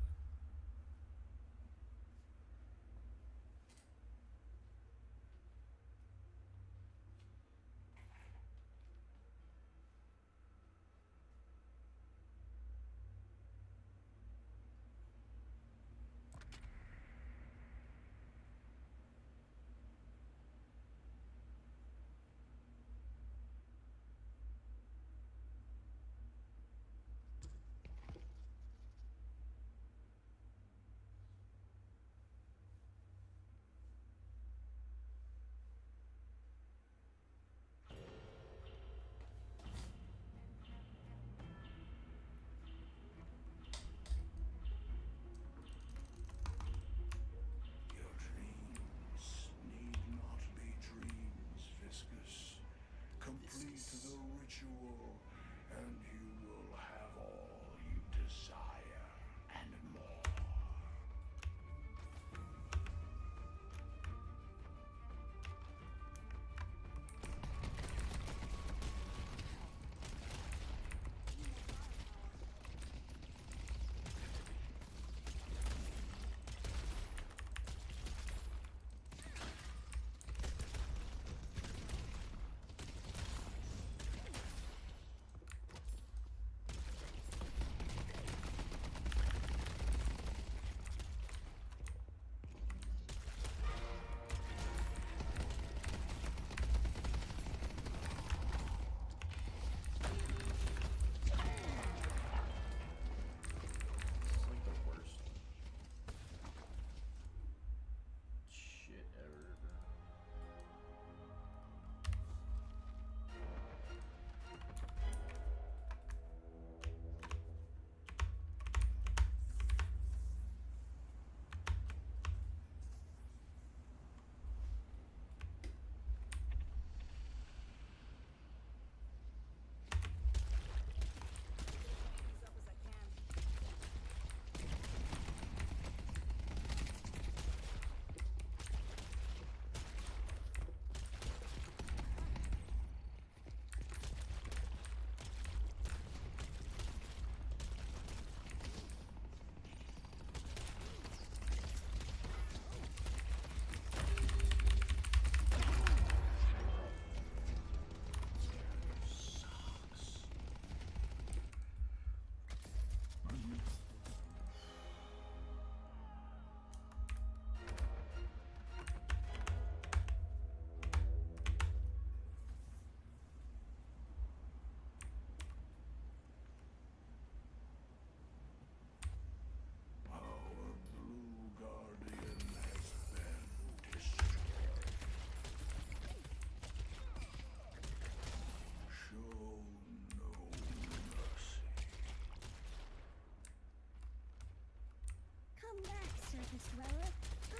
surface dweller.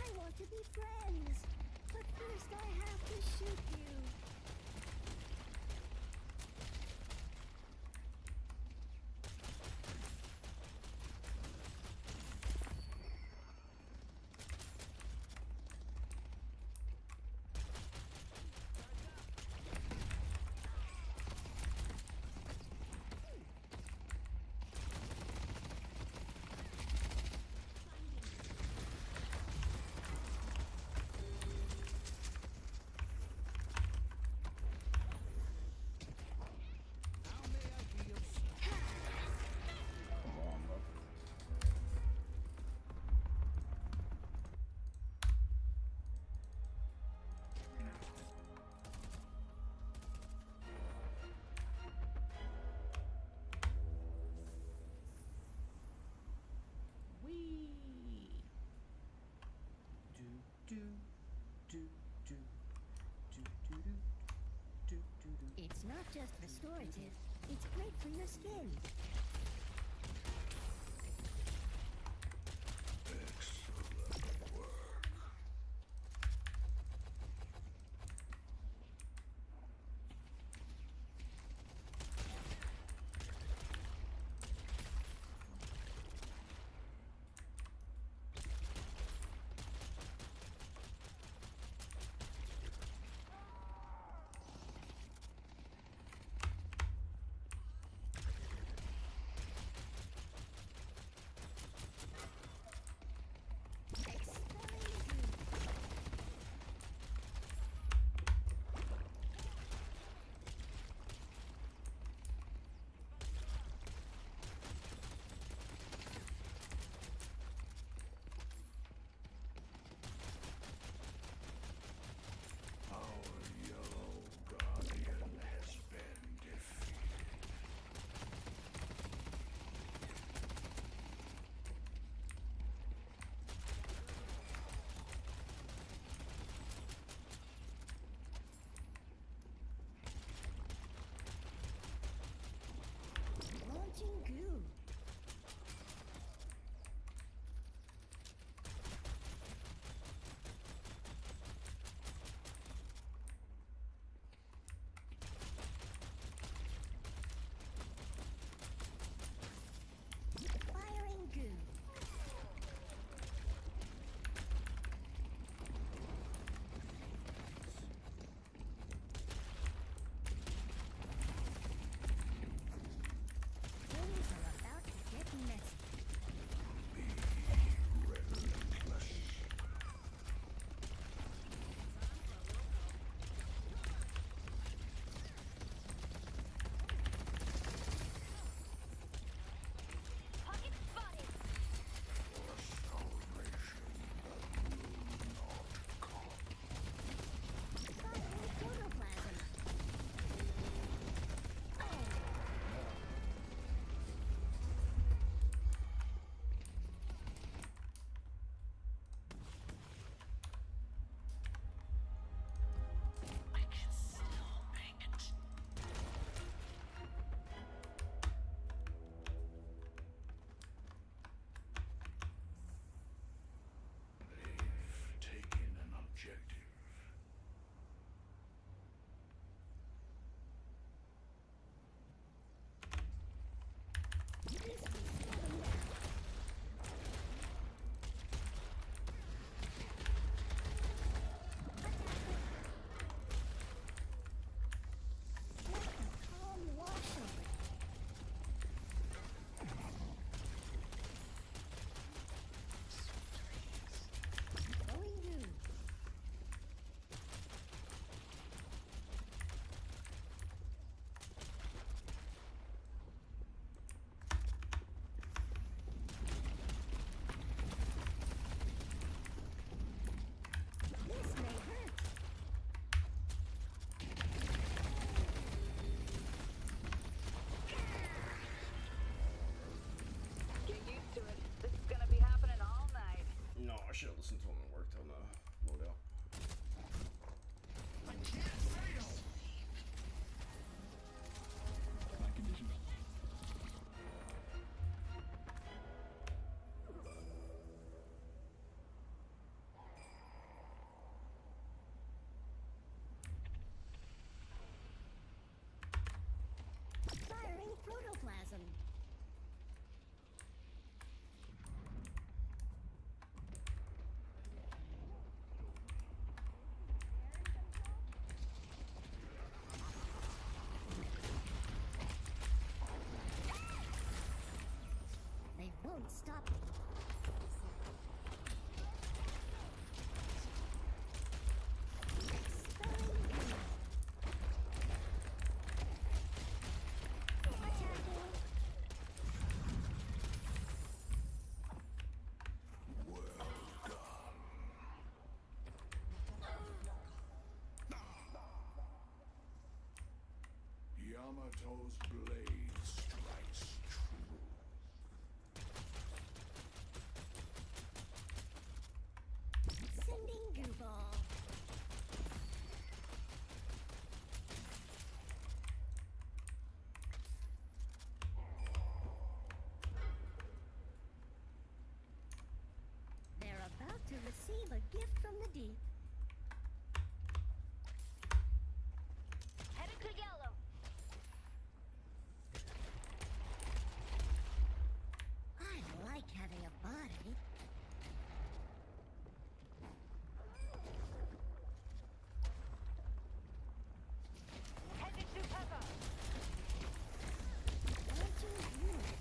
I want to be friends. But first I have to shoot you. It's not just restorative, it's great for your skin. won't stop me. Yamato's blade strikes true. Sending goo ball. They're about to receive a gift from the deep. Headed to yellow. I like having a body. Headed to cover. Launching unit.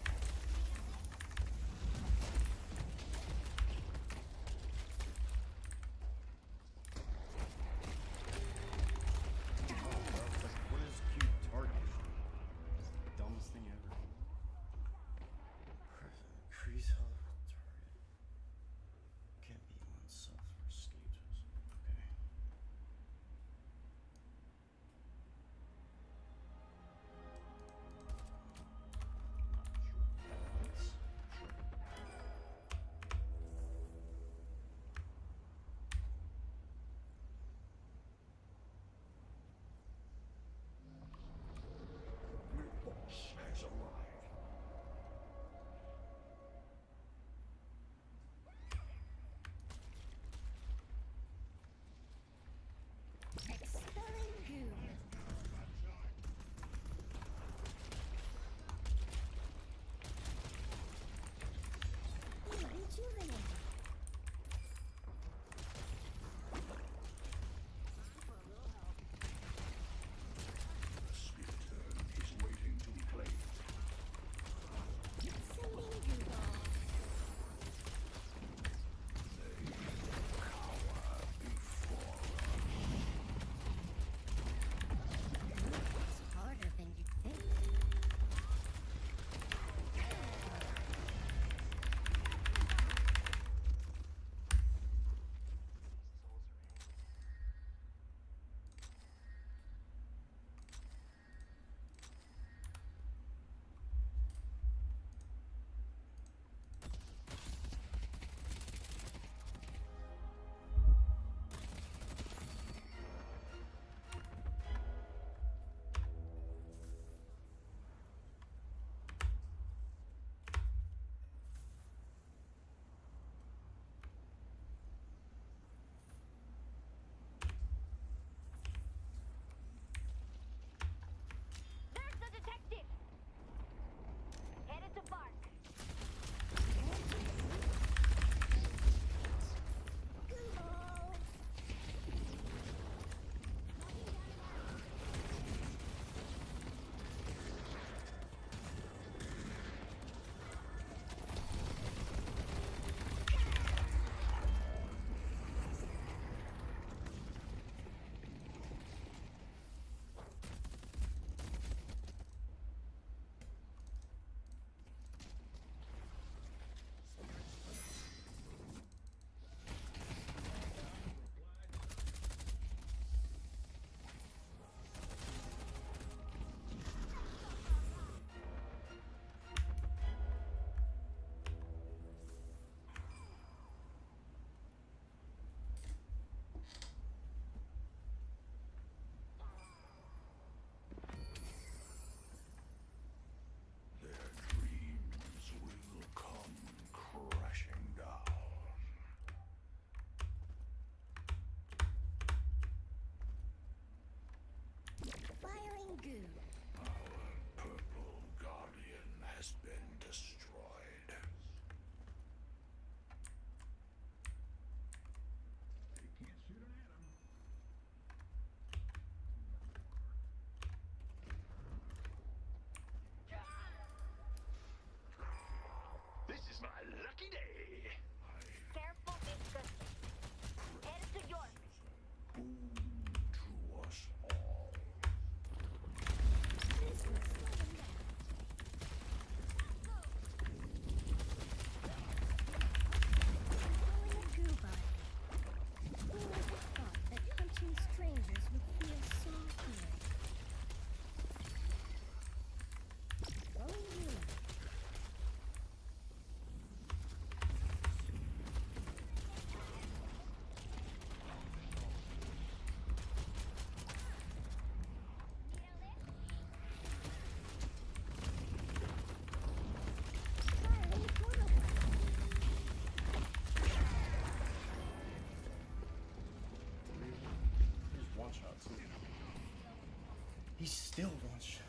He's still one shot.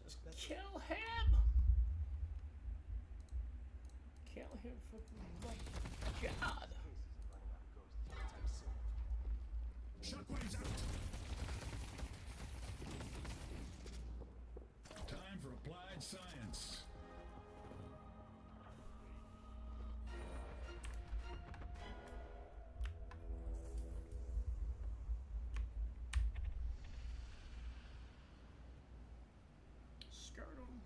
Just Kill him! Kill him for the love of God. Shockwave's out. Time for applied science. skirt him.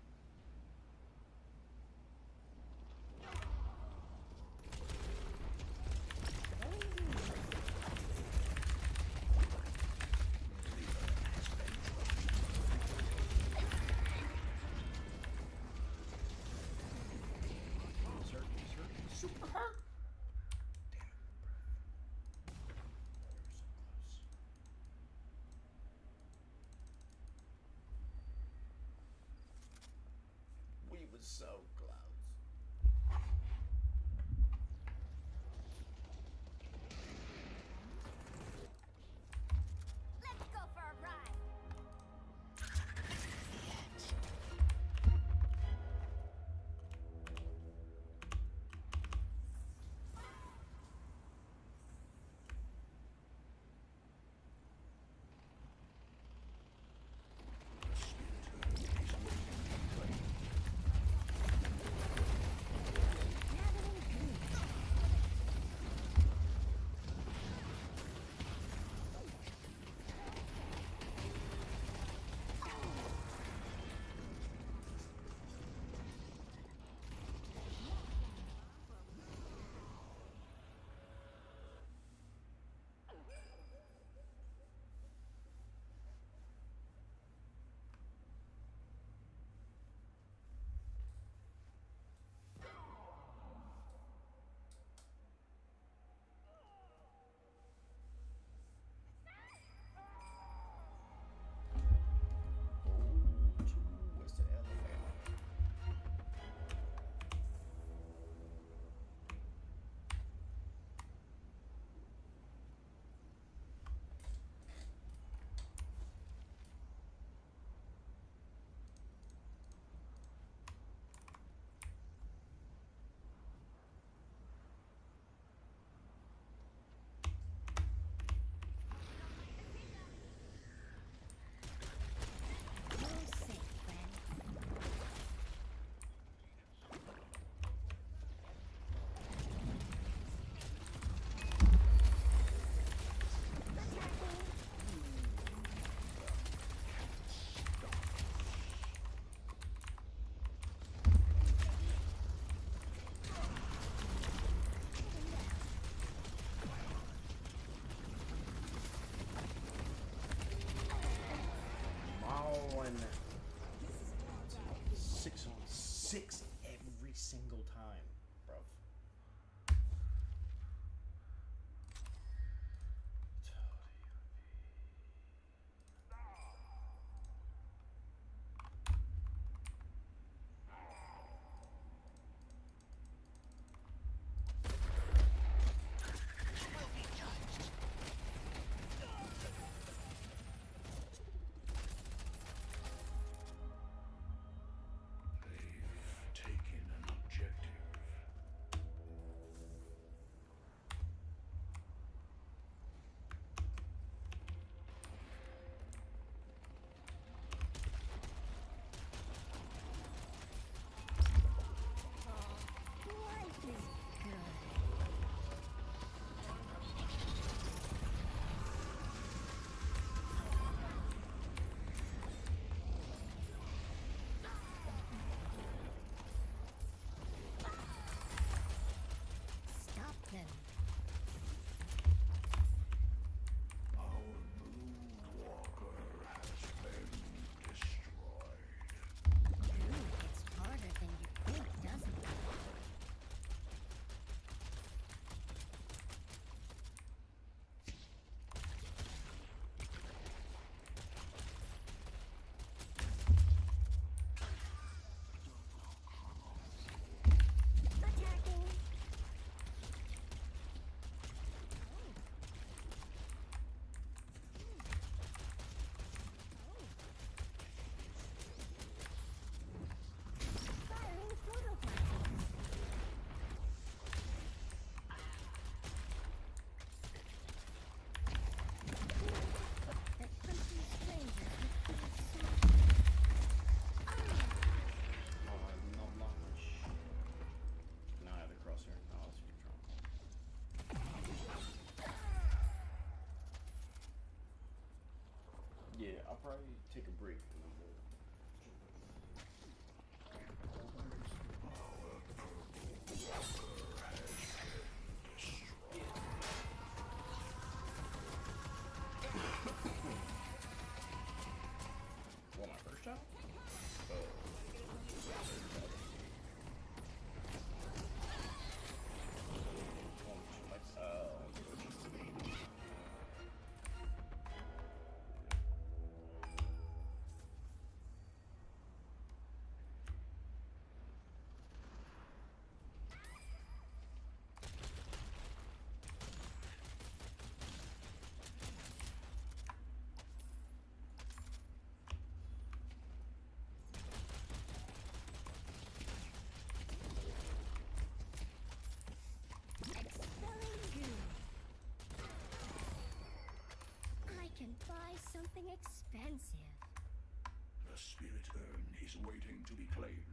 Super hurt. We was so close. Let's go for a ride. On 6 every single time, bruv. I'll probably take a break and then we'll. What, my first shot? Can buy something expensive. The spirit urn is waiting to be claimed.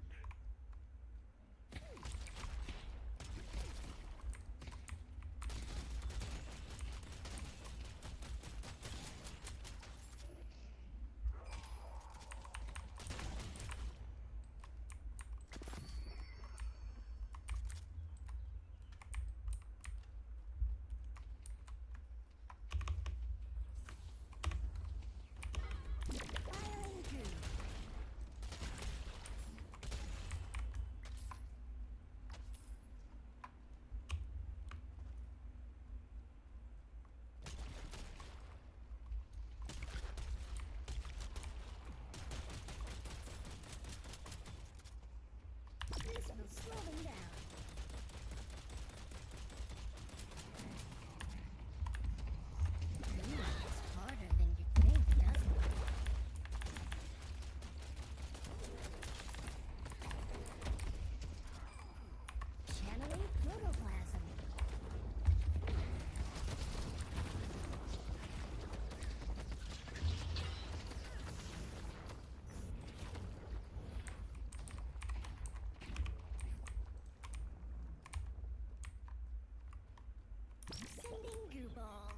This will slow them down. It's harder than you think, doesn't it? Channeling protoplasm. Sending goo ball.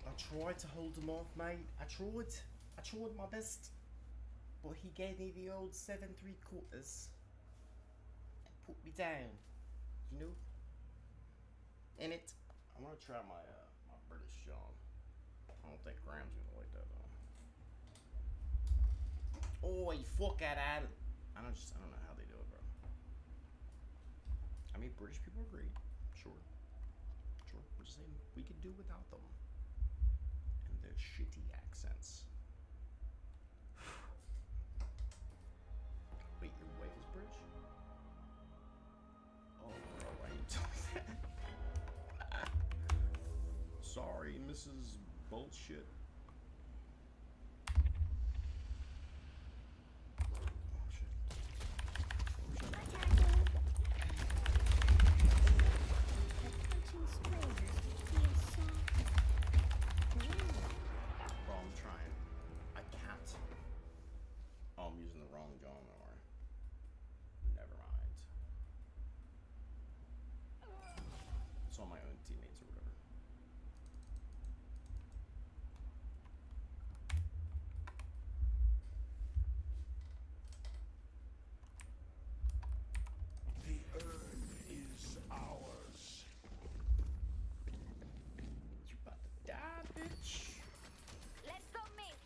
I tried to hold him off, mate. I tried my best. But he gave me the old 7 3/4 and put me down. You know? In it. I'm gonna try my my British John. I don't think Graham's gonna like that though. Oh, you fuck out of it. I don't know how they do it, bro. I mean, British people are great. Sure. I'm just saying we could do without them. And their shitty accents. Wait, your wife is British? Oh, bro, why you tell me that? Sorry, Mrs. Bullshit. Approaching strangers feel soft. Bro, I'm trying. I can't. Oh, I'm using the wrong John or never mind. It's all my own teammates or whatever. The urn is ours. You about to die, bitch. Let's go meet.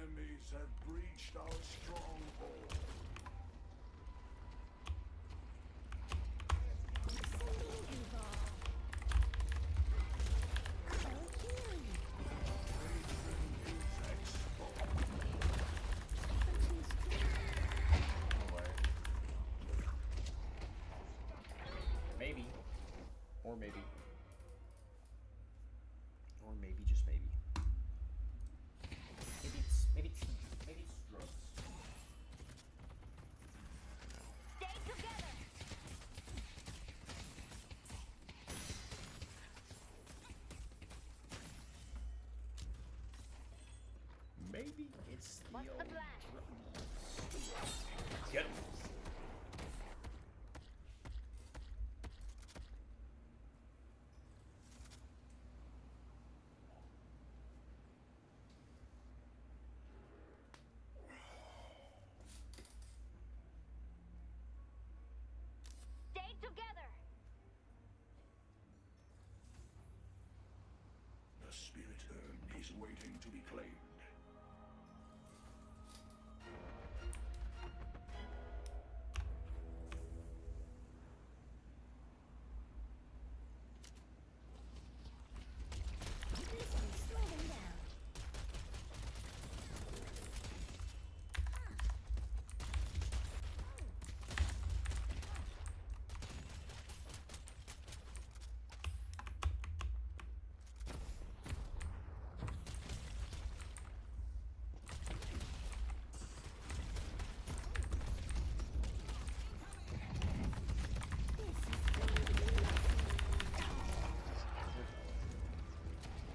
Enemies have breached our stronghold. Maybe. Or maybe. Or maybe, just maybe. Maybe it's drugs. Stay together. Maybe it's the What's old the plan? drugs. Get 'em. Stay together. The spirit urn is waiting to be claimed.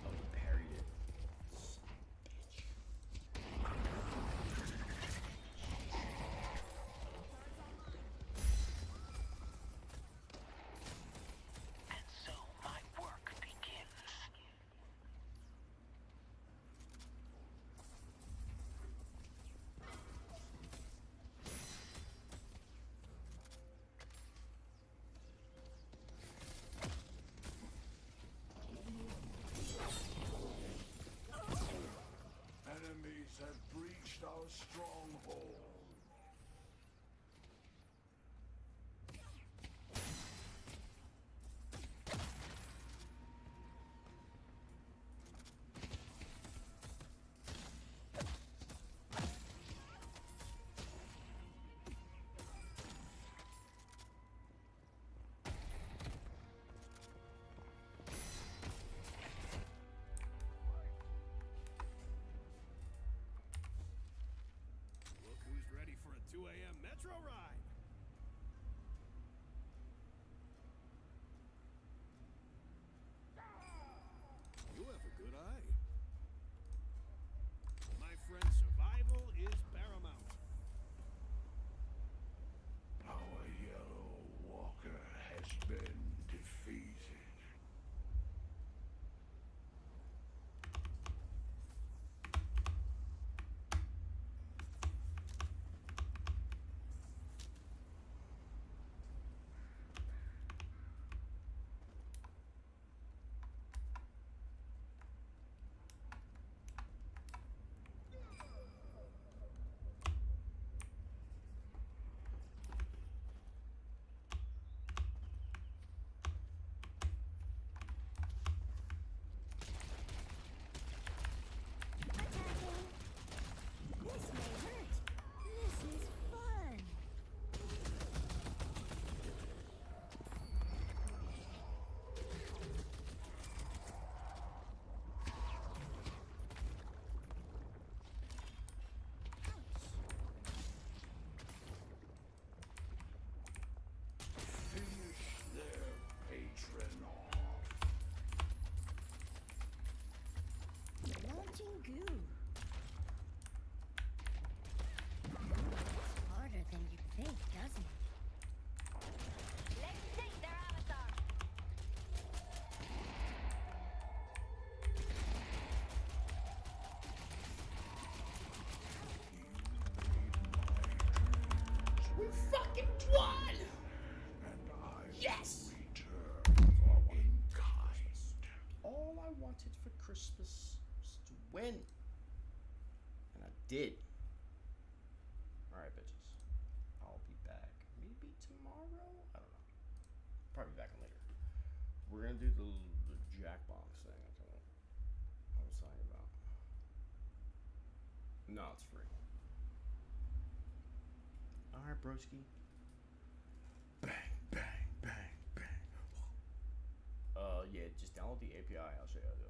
Oh, he parried it. Son of a bitch. And so my work begins. Enemies have breached our stronghold. Look who's ready for a 2 a.m. metro ride. You have a good eye. My friend, survival is paramount. Our yellow walker has been defeated. All I wanted for Christmas was to win. And I did. Alright, bitches. I'll be back. Maybe tomorrow? I don't know. Probably back later. We're gonna do the Jackbox thing. I was talking about. No, it's free. Alright, broski. Bang, bang, bang, bang. Yeah, just download the API. I'll show you how to do it.